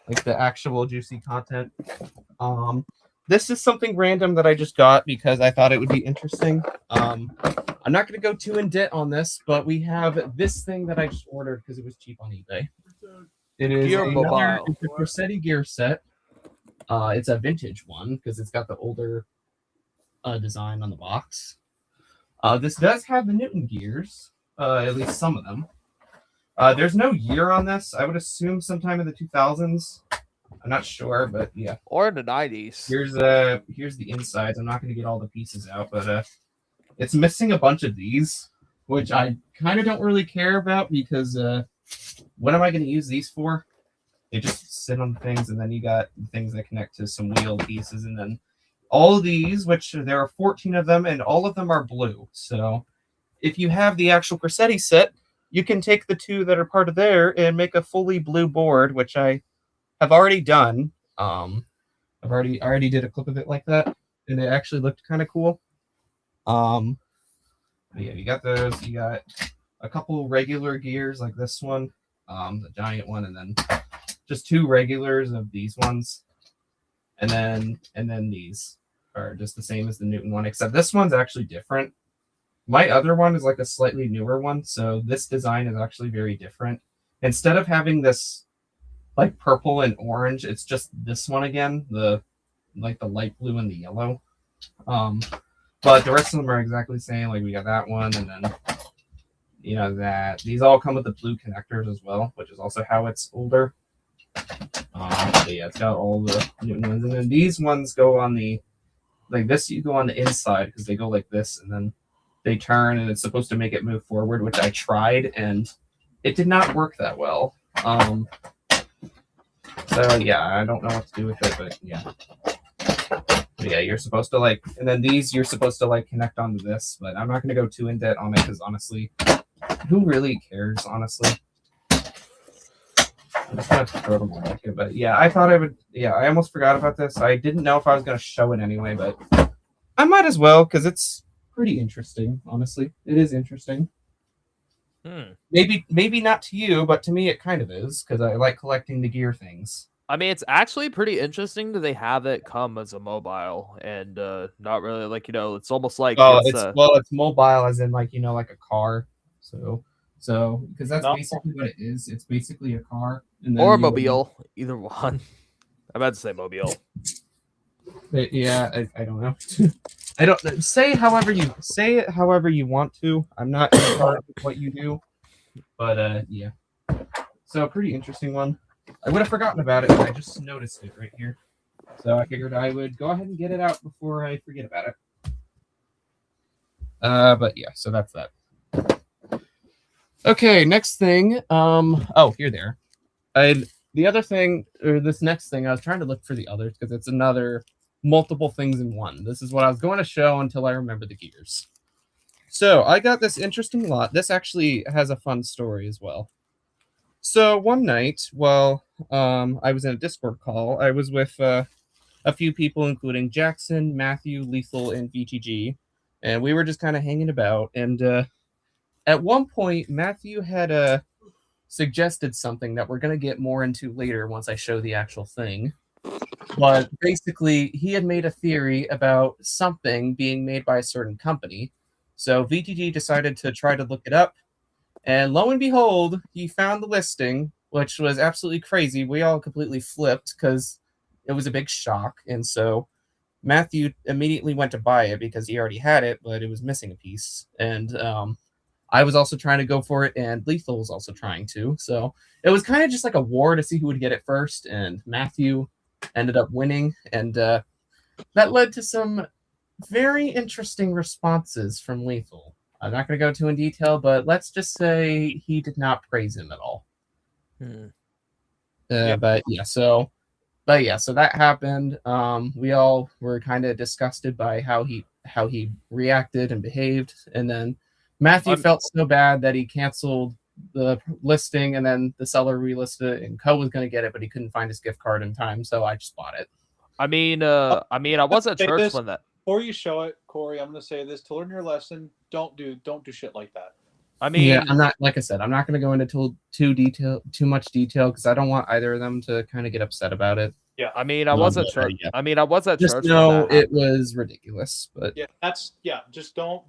like the actual juicy content. This is something random that I just got because I thought it would be interesting. I'm not going to go too in debt on this, but we have this thing that I just ordered because it was cheap on eBay. It is Gear Mobile. It's a Corsetti gear set. It's a vintage one because it's got the older design on the box. This does have the Newton gears, at least some of them. There's no year on this. I would assume sometime in the 2000s. I'm not sure, but yeah. Or in the 90s. Here's the insides. I'm not going to get all the pieces out, but it's missing a bunch of these, which I kind of don't really care about because what am I going to use these for? They just sit on things, and then you got things that connect to some wheel pieces, and then all of these, which there are 14 of them, and all of them are blue. So if you have the actual Corsetti set, you can take the 2 that are part of there and make a fully blue board, which I have already done. I already did a clip of it like that, and it actually looked kind of cool. But yeah, you got those. You got a couple regular gears like this one, the giant one, and then just 2 regulars of these ones, and then these are just the same as the Newton one, except this one's actually different. My other one is like a slightly newer one, so this design is actually very different. Instead of having this like purple and orange, it's just this one again, the light blue and the yellow. But the rest of them are exactly the same. Like we got that one, and then that these all come with the blue connectors as well, which is also how it's older. So yeah, it's got all the Newton ones, and then these ones go on the this. You go on the inside because they go like this, and then they turn, and it's supposed to make it move forward, which I tried, and it did not work that well. So yeah, I don't know what to do with it, but yeah. But yeah, you're supposed to and then these you're supposed to connect onto this, but I'm not going to go too in debt on it because honestly, who really cares? Honestly, I'm just going to throw them back here. But yeah, I thought I would. Yeah, I almost forgot about this. I didn't know if I was going to show it anyway, but I might as well because it's pretty interesting, honestly. It is interesting. Hmm. Maybe not to you, but to me it kind of is because I like collecting the gear things. I mean, it's actually pretty interesting that they have it come as a mobile and not really like it's almost like It's mobile as in like like a car. So because that's No. basically what it is. It's basically a car and then or you- mobile, either one. I'm about to say mobile. But yeah, I don't know. I don't say it however you want to. I'm not in charge of what you do, but yeah. So pretty interesting one. I would have forgotten about it, but I just noticed it right here. So I figured I would go ahead and get it out before I forget about it. But yeah, so that's that. Okay, next thing. Oh, you're there. The other thing, or this next thing, I was trying to look for the others because it's another multiple things in one. This is what I was going to show until I remember the gears. So I got this interesting lot. This actually has a fun story as well. So one night, while I was in a Discord call, I was with a few people, including Jackson, Matthew, Lethal, and VTG, and we were just kind of hanging about. And at one point, Matthew had suggested something that we're going to get more into later once I show the actual thing. But basically, he had made a theory about something being made by a certain company. So VTG decided to try to look it up. And lo and behold, he found the listing, which was absolutely crazy. We all completely flipped because it was a big shock. And so Matthew immediately went to buy it because he already had it, but it was missing a piece. And I was also trying to go for it, and Lethal was also trying to. So it was kind of just like a war to see who would get it first. And Matthew ended up winning. And that led to some very interesting responses from Lethal. I'm not going to go too in detail, but let's just say he did not praise him at all. But yeah, so that happened. We all were kind of disgusted by how he reacted and behaved, and then Matthew felt so bad that he canceled the listing, and then the seller relisted it, and Co was going to get it, but he couldn't find his gift card in time, so I just bought it. I mean, I was at Say church this. when that. Before you show it, Corey, I'm going to say this to learn your lesson. Don't do shit like that. I mean, Yeah, I'm not, like I said, I'm not going to go into too much detail because I don't want either of them to kind of get upset about it. Yeah. I mean, I was at church. Yeah. I mean, I was at Just church. know when that it was ridiculous, but Just don't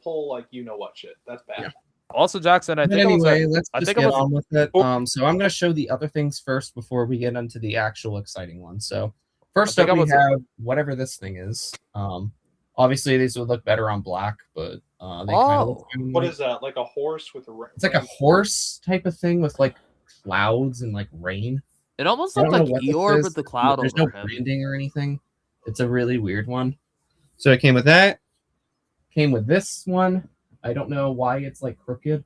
pull like you know what shit. That's bad. Yeah. Also, Jackson, I But think anyway, I was let's I just think I get was- on with it. So I'm going to show the other things first before we get into the actual exciting ones. So first I think up, I we was- have whatever this thing is. Obviously, these would look better on black, but they kind of look fine on What white. is that? Like a horse with a It's like a horse type of thing with like clouds and like rain. It almost I don't looked know like what this Eeyore is. with the cloud There's over no him. branding or anything. It's a really weird one. So it came with that. Came with this one. I don't know why it's like crooked.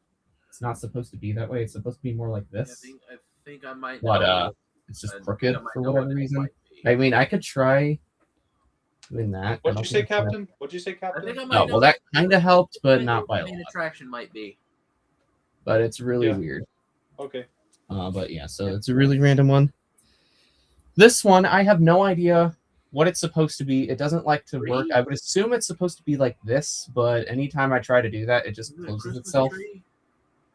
It's not supposed to be that way. It's supposed to be more like this. I think I might. But know. it's just I think crooked I might for know whatever what it reason. might be. I mean, I could try doing that. I What'd don't you say, think it's gonna- Captain? What'd you say, I Captain? think I might No, know well, that what kind of helped, but the not by a main lot. attraction might be. But it's really Yeah. weird. Okay. But yeah, so it's a really random one. This one, I have no idea what it's supposed to be. It doesn't like to work. Tree? I would assume it's supposed to be like this, but anytime I try to do that, it just Isn't it a closes Christmas itself. tree?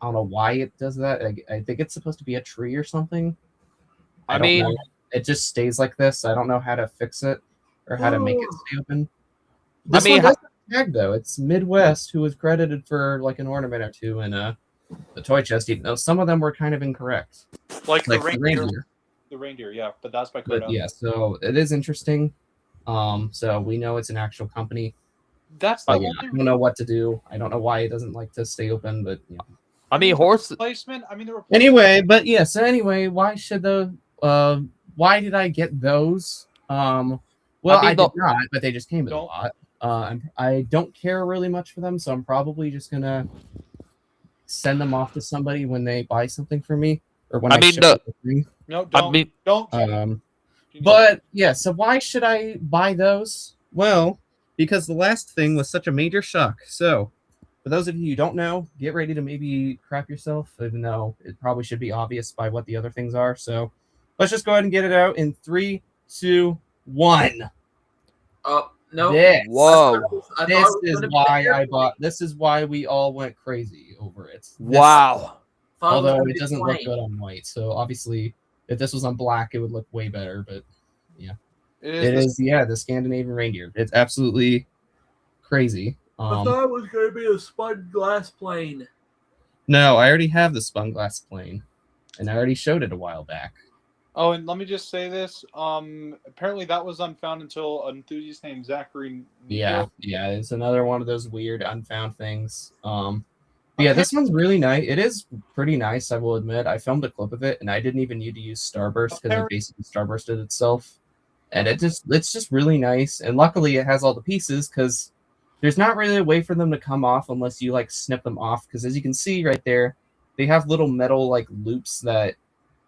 I don't know why it does that. I think it's supposed to be a tree or something. I don't mean- know. It just stays like this. I don't know how to fix it or how to make it stay open. This mean, one does have a tag though. It's Midwest, who was credited for like an ornament or two in the toy chest, even though some of them were kind of incorrect. Like Like the the reindeer. reindeer. The reindeer, yeah, but that's by But Koda. yeah, so it is interesting. So we know it's an actual company. That's the But yeah, I only don't know what to do. I don't know why it doesn't like to stay open, but yeah. I mean, horse. replacement. I mean, the Anyway, but yeah, so anyway, why did I get those? Well, I mean, I did not, but they just came with a Don't- lot. I don't care really much for them, so I'm probably just gonna send them off to somebody when they buy something for me, or when I I mean, ship the- something. No, I don't. mean, Don't. But yeah, so why should I buy those? Well, because the last thing was such a major shock. So, for those of you who don't know, get ready to maybe crap yourself, even though it probably should be obvious by what the other things are. So, let's just go ahead and get it out in 3, 2, 1. Oh, No. This. Whoa. I thought This it was is gonna be why the I airplane. bought. This is why we all went crazy over it. This- Wow. Thought was although gonna it be doesn't look plane. good on white, so obviously, if this was on black, it would look way better. But it is, yeah, the Scandinavian reindeer. It's absolutely crazy. I thought it was gonna be a spun glass plane. No, I already have the spun glass plane, and I already showed it a while back. Oh, and let me just say this. Apparently that was unfound until an enthusiast named Zachary. Yeah, it's another one of those weird unfound things. But yeah, this one's really nice. It is pretty nice, I will admit. I filmed a clip of it, and I didn't even need to use Starburst because it basically Starbursted itself, and it's just really nice. And luckily, it has all the pieces because there's not really a way for them to come off unless you like snip them off. Because as you can see right there, they have little metal like loops that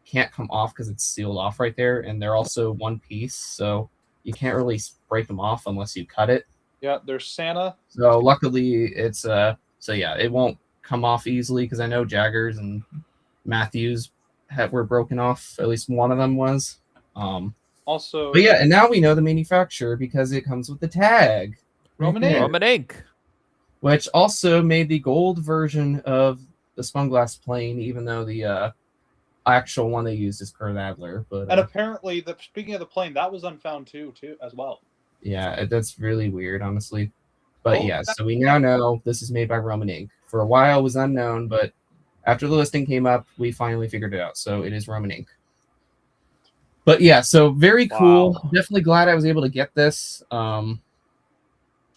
can't come off because it's sealed off right there, and they're also one piece, so you can't really break them off unless you cut it. Yeah, there's Santa. So luckily, it's so yeah, it won't come off easily because I know Jaggers and Matthews were broken off. At least one of them was. Also, But yeah, and now we know the manufacturer because it comes with the tag. Roman right there, Roman ink. which also made the gold version of the spun glass plane, even though the actual one they used is Kurt Adler. But and apparently, speaking of the plane, that was unfound too, as well. yeah, that's really weird, honestly. But Oh, yeah, so we now know this is made by Roman ink. For a while, it was unknown, but after the listing came up, we finally figured it out. So it is Roman ink. But yeah, so very cool. Wow. Definitely glad I was able to get this.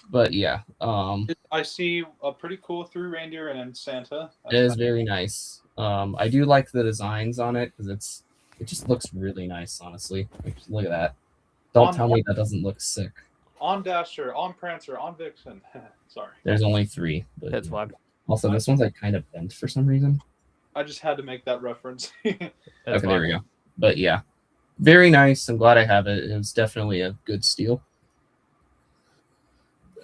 But yeah, I see a pretty cool 3 reindeer and then Santa. it is very nice. I do like the designs on it because it just looks really nice, honestly. Like, just look at that. Don't tell me that doesn't look sick. On Dasher, on Prancer, on Vixen. Sorry. There's only 3. But That's one. also, this one's like kind of bent for some reason. I just had to make that reference. Okay, there we go. But yeah, very nice. I'm glad I have it. It was definitely a good steal.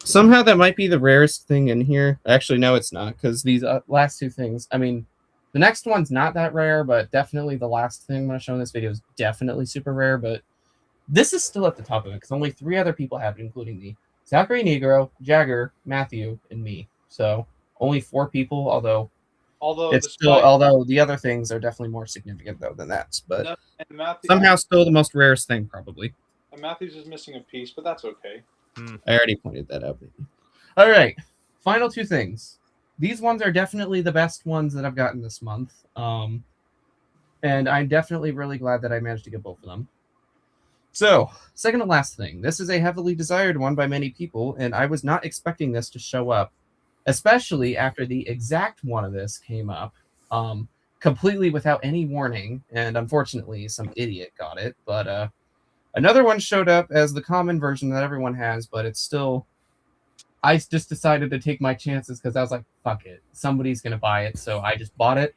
Somehow that might be the rarest thing in here. Actually, no, it's not, because these last 2 things, I mean, the next one's not that rare, but definitely the last thing I'm going to show in this video is definitely super rare, but this is still at the top of it, because only 3 other people have it, including me. Zachary Negro, Jagger, Matthew, and me. So only 4 people, although it's still, although the other things are definitely more significant though than that. But somehow still the most rarest thing, probably. And Matthews is missing a piece, but that's okay. I already pointed that out. All right, final 2 things. These ones are definitely the best ones that I've gotten this month. And I'm definitely really glad that I managed to get both of them. So, second to last thing. This is a heavily desired one by many people, and I was not expecting this to show up, especially after the exact one of this came up, completely without any warning, and unfortunately, some idiot got it. But another one showed up as the common version that everyone has, but it's still... I just decided to take my chances because I was like, fuck it. Somebody's going to buy it, so I just bought it.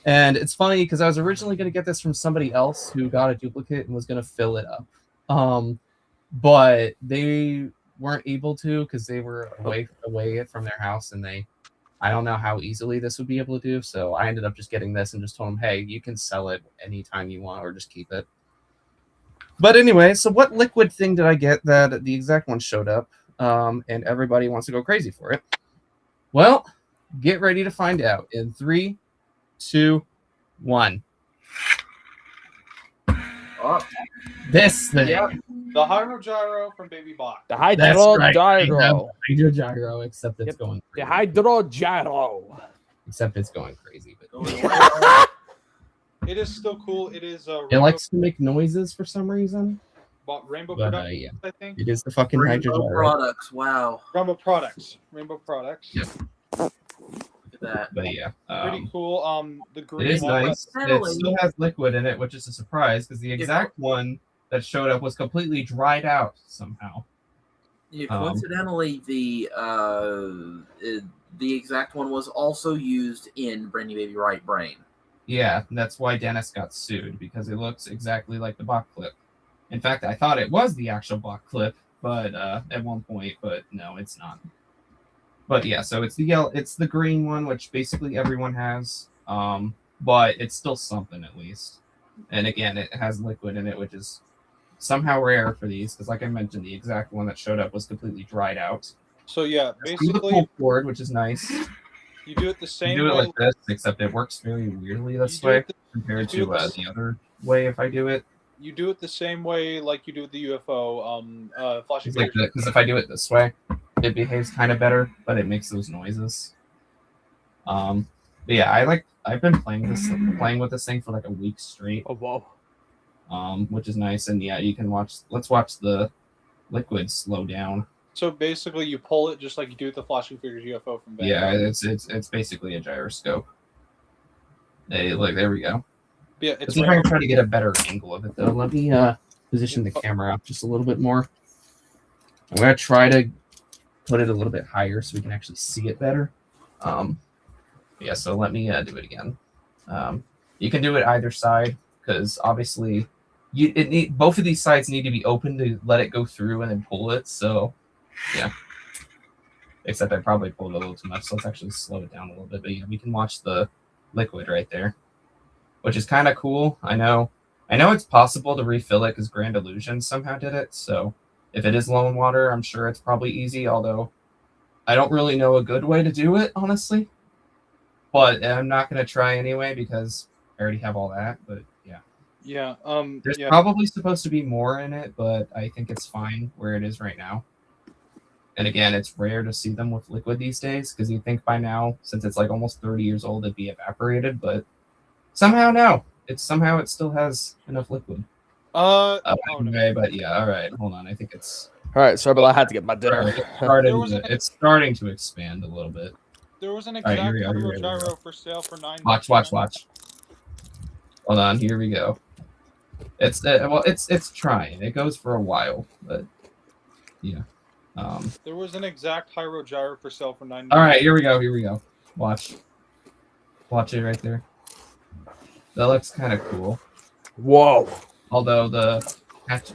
And it's funny because I was originally going to get this from somebody else who got a duplicate and was going to fill it up. But they weren't able to because they were away from their house, and I don't know how easily this would be able to do. So I ended up just getting this and just told them, hey, you can sell it anytime you want or just keep it. But anyway, so what liquid thing did I get that the exact one showed up? And everybody wants to go crazy for it. Well, get ready to find out in 3, 2, 1. Oh, This thing. yeah. The Hydro Gyro from Baby Bot. The That's Hydro right. Gyro. Hydro Gyro, except it's Yep. going The crazy. Hydro Gyro. Except it's going crazy. But It is still cool. It is it likes to make noises for some reason. Rainbow But Productions, yeah, I think. it is the fucking Hydro Rainbow Gyro. products. Wow. Rainbow Products. Rainbow Products. Yep. Look at that. But yeah, Pretty cool. The green it is one. nice. It Finally. still has liquid in it, which is a surprise because the exact one that showed up was completely dried out somehow. Yeah, coincidentally, the exact one was also used in Brandy Baby Right Brain. Yeah, and that's why Dennis got sued, because it looks exactly like the Bach clip. In fact, I thought it was the actual Bach clip, but at one point, but no, it's not. But yeah, so it's the green one, which basically everyone has, but it's still something at least. And again, it has liquid in it, which is somehow rare for these because, like I mentioned, the exact one that showed up was completely dried out. So yeah, The basically pull cord, which is nice. you do it the You same do it way. like this, except it works very weirdly this You do way it compared you do to this- the other way. If I do it, You do it the same way like you do with the UFO. Flashing it's like figures. because if I do it this way, it behaves kind of better, but it makes those noises. But yeah, I've been playing with this thing for like a week straight. Oh whoa. Which is nice, and yeah, you can watch. Let's watch the liquid slow down. So basically, you pull it just like you do with the flashing figures UFO from Yeah, Vanguard. it's basically a gyroscope. Hey, look, there we go. Yeah, Let's it's see if I rare. can try to get a better angle of it though. Let me position the camera up just a little bit more. I'm gonna try to put it a little bit higher so we can actually see it better. Yeah, so let me do it again. You can do it either side because obviously both of these sides need to be open to let it go through and then pull it. So yeah. Except I probably pulled a little too much, so let's actually slow it down a little bit. But yeah, we can watch the liquid right there, which is kind of cool. I know it's possible to refill it because Grand Illusion somehow did it. So if it is low in water, I'm sure it's probably easy. Although I don't really know a good way to do it, honestly. But I'm not gonna try anyway because I already have all that. But yeah, Yeah. there's Yeah. probably supposed to be more in it, but I think it's fine where it is right now. And again, it's rare to see them with liquid these days because you'd think by now, since it's like almost 30 years old, it'd be evaporated. But somehow no, it still has enough liquid. No. Anyway, but yeah, all right, hold on. I think it's All right, sorry, but I had to get my dinner. it's starting to expand a little bit. There was an right, exact here we go, Hyro here we go. gyro for sale for $9. Watch. Hold on, here we go. It's trying. It goes for a while, but yeah. There was an exact Hyro gyro for sale for $9. All right, here we go. Watch it right there. That looks kind of cool. Whoa. Although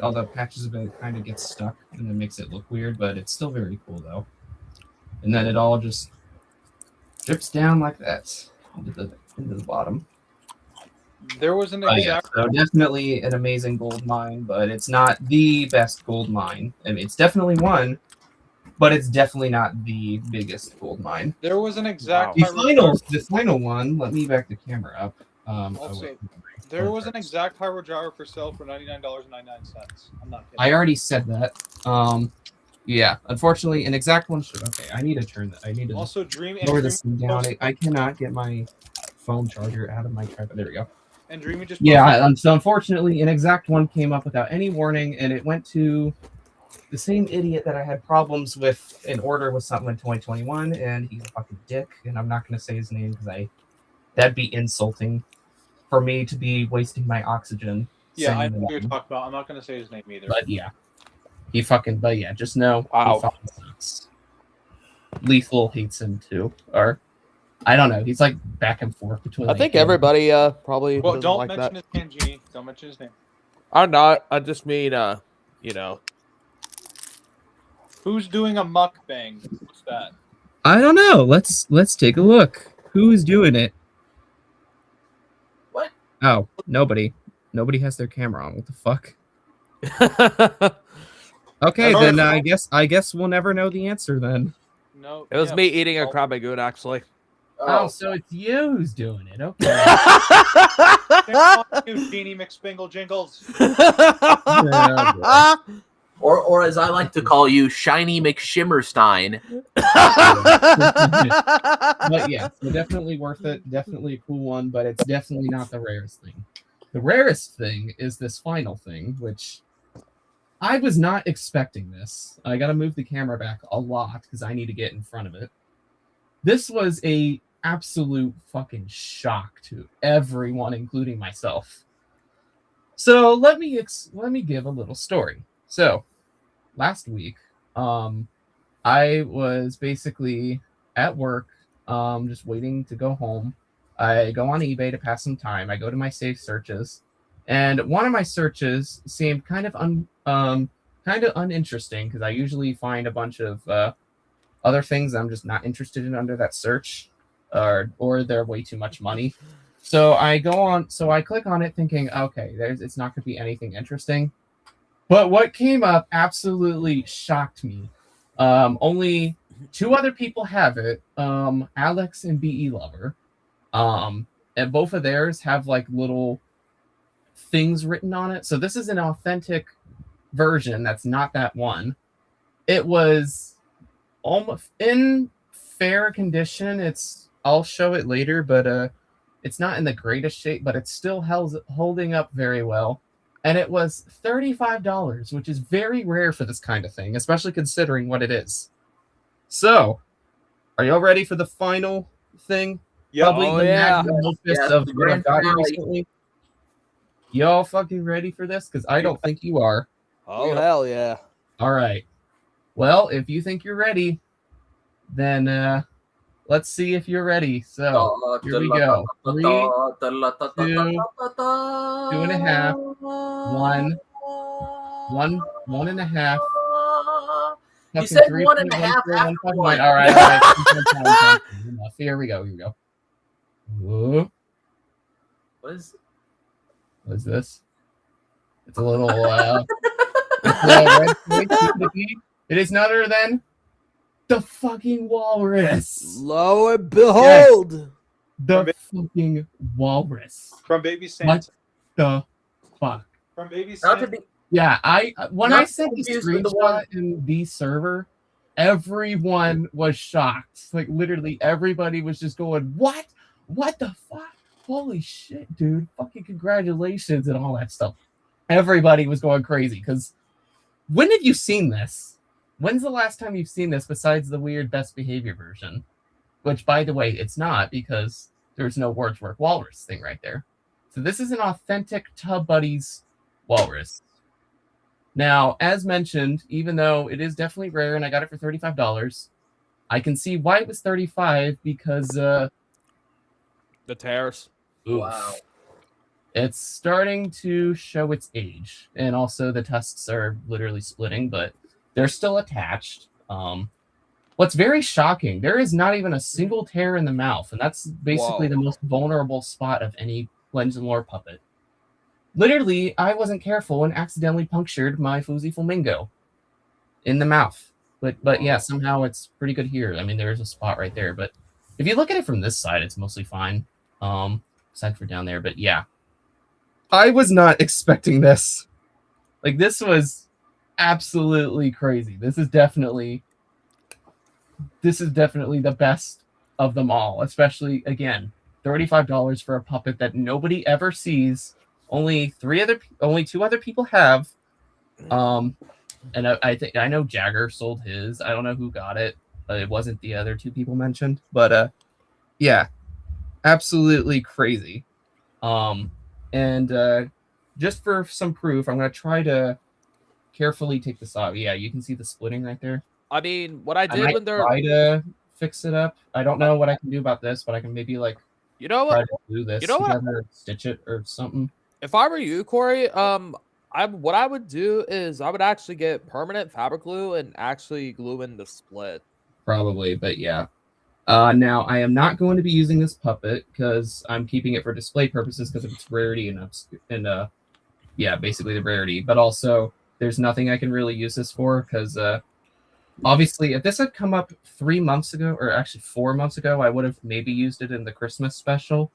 all the patches of it kind of get stuck and it makes it look weird, but it's still very cool though. And then it all just drips down like that into the bottom. There was an Yeah, exact. so definitely an amazing gold mine, but it's not the best gold mine. I mean, it's definitely one, but it's definitely not the biggest gold mine. There was an exact. Wow. The final one. Let me back the camera up. Also, there was an exact Hyro gyro for sale for $99.99. I'm not kidding. I already said that. Yeah. Unfortunately, an exact one should. Okay, I need to turn that. I need to Also, Dream lower and this thing down. I cannot get my phone charger out of my tripod. There we go. Dreamy just. Yeah. So unfortunately, an exact one came up without any warning, and it went to the same idiot that I had problems with an order with something in 2021, and he's a fucking dick. And I'm not going to say his name because that'd be insulting for me to be wasting my oxygen. Yeah, I saying know what you're that. talking about. I'm not gonna say his name either. But yeah, but yeah, just know Wow. he fucking sucks. Lethal hates him too, or I don't know. He's like back and forth between. I like, think everybody probably Well, doesn't don't like mention that. his name, Genie. Don't mention his name. I'm not. I just mean you know. Who's doing a mukbang? What's that? I don't know. Let's take a look. Who's doing it? What? Oh, nobody. Nobody has their camera on. What the fuck? Okay, That's then all right. I guess we'll never know the answer then. No. It was yeah. me eating a Oh. crab goon, actually. Oh, so it's you who's doing it. Okay. Shame on you, Genie McSpingle Jingles. Or as I like to call you, Shiny McShimmerstein. But yeah, so definitely worth it. Definitely a cool one, but it's definitely not the rarest thing. The rarest thing is this final thing, which I was not expecting this. I got to move the camera back a lot because I need to get in front of it. This was a absolute fucking shock to everyone, including myself. So let me give a little story. So last week, I was basically at work, just waiting to go home. I go on eBay to pass some time. I go to my safe searches, and one of my searches seemed kind of uninteresting because I usually find a bunch of other things I'm just not interested in under that search, or they're way too much money. So I click on it thinking, okay, it's not going to be anything interesting. But what came up absolutely shocked me. Only 2 other people have it. Alex and BE Lover. And both of theirs have like little things written on it. So this is an authentic version that's not that one. It was almost in fair condition. I'll show it later, but it's not in the greatest shape, but it's still holding up very well. And it was $35, which is very rare for this kind of thing, especially considering what it is. So, are y'all ready for the final thing? Yeah. Probably Oh, the yeah. magnum opus Yes, of the what I've grand gotten finale. recently. Y'all fucking ready for this? Because I don't think you are. Oh, hell yeah. All right. Well, if you think you're ready, then let's see if you're ready. So, here we go. 3, 2.5, 1, 1.5. You said 1.5 after 1. one. All right. Enough. Here we go. Whoa. What is What is this? It's a little red snake. It is none other than the fucking walrus. Lo and behold. The fucking walrus. From Baby What Santa. the fuck? From Baby not Santa. to be Yeah, when Not I sent the confused with the one- screenshot in the server, everyone was shocked. Like literally everybody was just going, "What? What the fuck? Holy shit, dude! Fucking congratulations and all that stuff." Everybody was going crazy because when have you seen this? When's the last time you've seen this besides the weird best behavior version? Which, by the way, it's not because there's no Wordsworth Walrus thing right there. So this is an authentic Tub Buddies Walrus. Now, as mentioned, even though it is definitely rare and I got it for $35, I can see why it was $35 because The tears. wow. it's starting to show its age. And also the tusks are literally splitting, but they're still attached. What's very shocking, there is not even a single tear in the mouth, and that's basically Whoa. the most vulnerable spot of any Legends and Lore puppet. Literally, I wasn't careful and accidentally punctured my Fuzzy Flamingo in the mouth. But yeah, somehow it's pretty good here. I mean, there is a spot right there, but if you look at it from this side, it's mostly fine. Aside from down there, but yeah. I was not expecting this. Like, this was absolutely crazy. This is definitely the best of them all, especially, again, $35 for a puppet that nobody ever sees. Only 2 other people have. And I know Jagger sold his. I don't know who got it. It wasn't the other 2 people mentioned, but yeah, absolutely crazy. And just for some proof, I'm gonna try to carefully take this off. Yeah, you can see the splitting right there. I mean, what I I did might when they're, try to fix it up. I don't know what I can do about this, but I can maybe like you know try what? to glue this You know what? together, stitch it or something. If I were you, Corey, what I would do is I would actually get permanent fabric glue and actually glue in the split. Probably, but yeah. Now I am not going to be using this puppet because I'm keeping it for display purposes because of its rarity and yeah, basically the rarity. But also, there's nothing I can really use this for because obviously, if this had come up 3 months ago, or actually 4 months ago, I would have maybe used it in the Christmas special.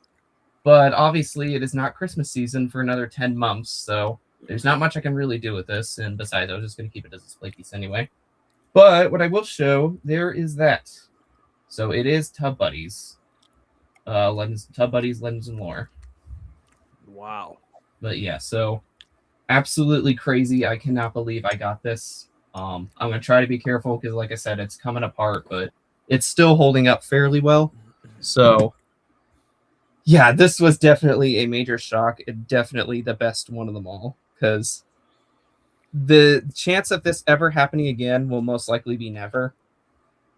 But obviously, it is not Christmas season for another 10 months, so there's not much I can really do with this. And besides, I was just going to keep it as a display piece anyway. But what I will show, there is that. So it is Tub Buddies. Tub Buddies, Legends and Lore. Wow. But yeah, so absolutely crazy. I cannot believe I got this. I'm going to try to be careful because, like I said, it's coming apart, but it's still holding up fairly well. So yeah, this was definitely a major shock and definitely the best one of them all because the chance of this ever happening again will most likely be never.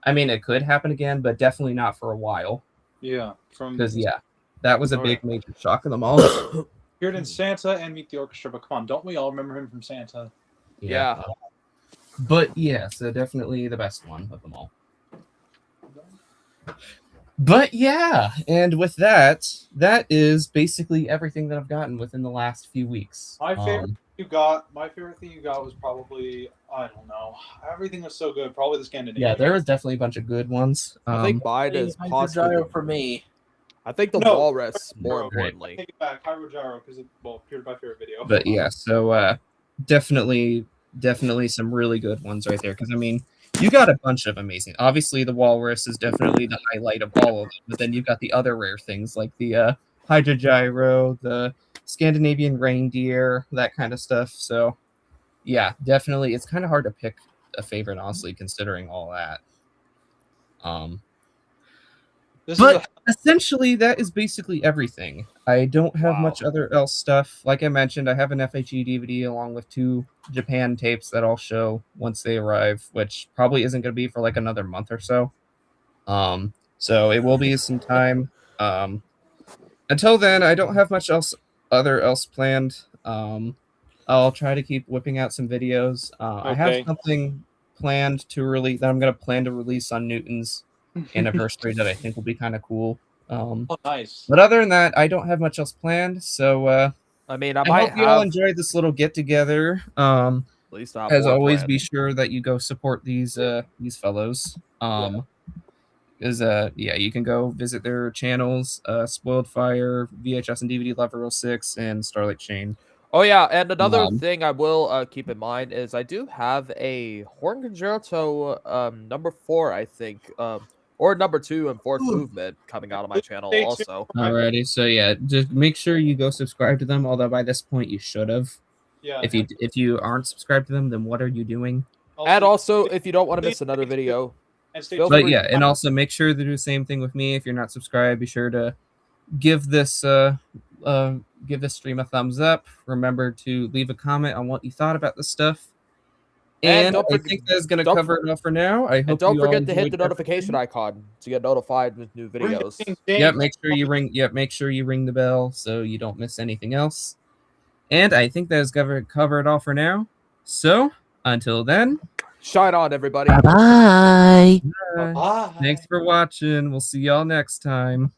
I mean, it could happen again, but definitely not for a while. Yeah. Because, yeah, that was a Alright. big major shock of them all. Appeared in Santa and Meet the Orchestra, but come on, don't we all remember him from Santa? Yeah. But yeah, so definitely the best one of them all. But yeah, and with that, that is basically everything that I've gotten within the last few weeks. My favorite My favorite thing you got was probably, I don't know. Everything was so good. Probably the Scandinavian. Yeah, there was definitely a bunch of good ones. I think mine is possibly. Hydrogyro for me. I think the No, walrus more Hydrogyro. importantly. Take it back, Hydrogyro, because it appeared my favorite video. But yeah, so definitely some really good ones right there. Because I mean, you got a bunch of amazing. Obviously, the walrus is definitely the highlight of all of them. But then you've got the other rare things like the Hydrogyro, the Scandinavian reindeer, that kind of stuff. So yeah, definitely, it's kind of hard to pick a favorite, honestly, considering all that. This But is essentially, that is basically everything. I don't have Wow. much other else stuff. Like I mentioned, I have an FHE DVD along with 2 Japan tapes that I'll show once they arrive, which probably isn't going to be for like another month or so. So it will be some time. Until then, I don't have much else planned. I'll try to keep whipping out some videos. I have Okay. something planned to release that I'm going to plan to release on Newton's anniversary that I think will be kind of cool. Oh, nice. But other than that, I don't have much else planned. So I mean, I I might hope you all have. enjoyed this little get together. At least I have As more always, planned. be sure that you go support these fellows. Because yeah, you can go visit their channels, Spoiled Fire, VHS and DVD Lover 06, and Starlight Chain. Oh yeah, and another Um, thing I will keep in mind is I do have a Horn Concerto number 4, I think, or number 2 and 4th movement coming out on my channel Stay tuned. also. Alrighty, so yeah, just make sure you go subscribe to them. Although by this point you should have. Yeah. If you aren't subscribed to them, then what are you doing? And also, if you don't want to miss another video, and stay feel But free- yeah, and also make sure to do the same thing with me. If you're not subscribed, be sure to give this stream a thumbs up. Remember to leave a comment on what you thought about this stuff. And And don't I forg- think that's going to don't cover it all for now. I hope and don't you all forget to hit the enjoyed notification everything. icon to get notified with new videos. Yep, make sure you ring. Yep, make sure you ring the bell so you don't miss anything else. And I think that's cover it all for now. So until then, Shine on, everybody. Bye. thanks for watching. We'll see y'all next time.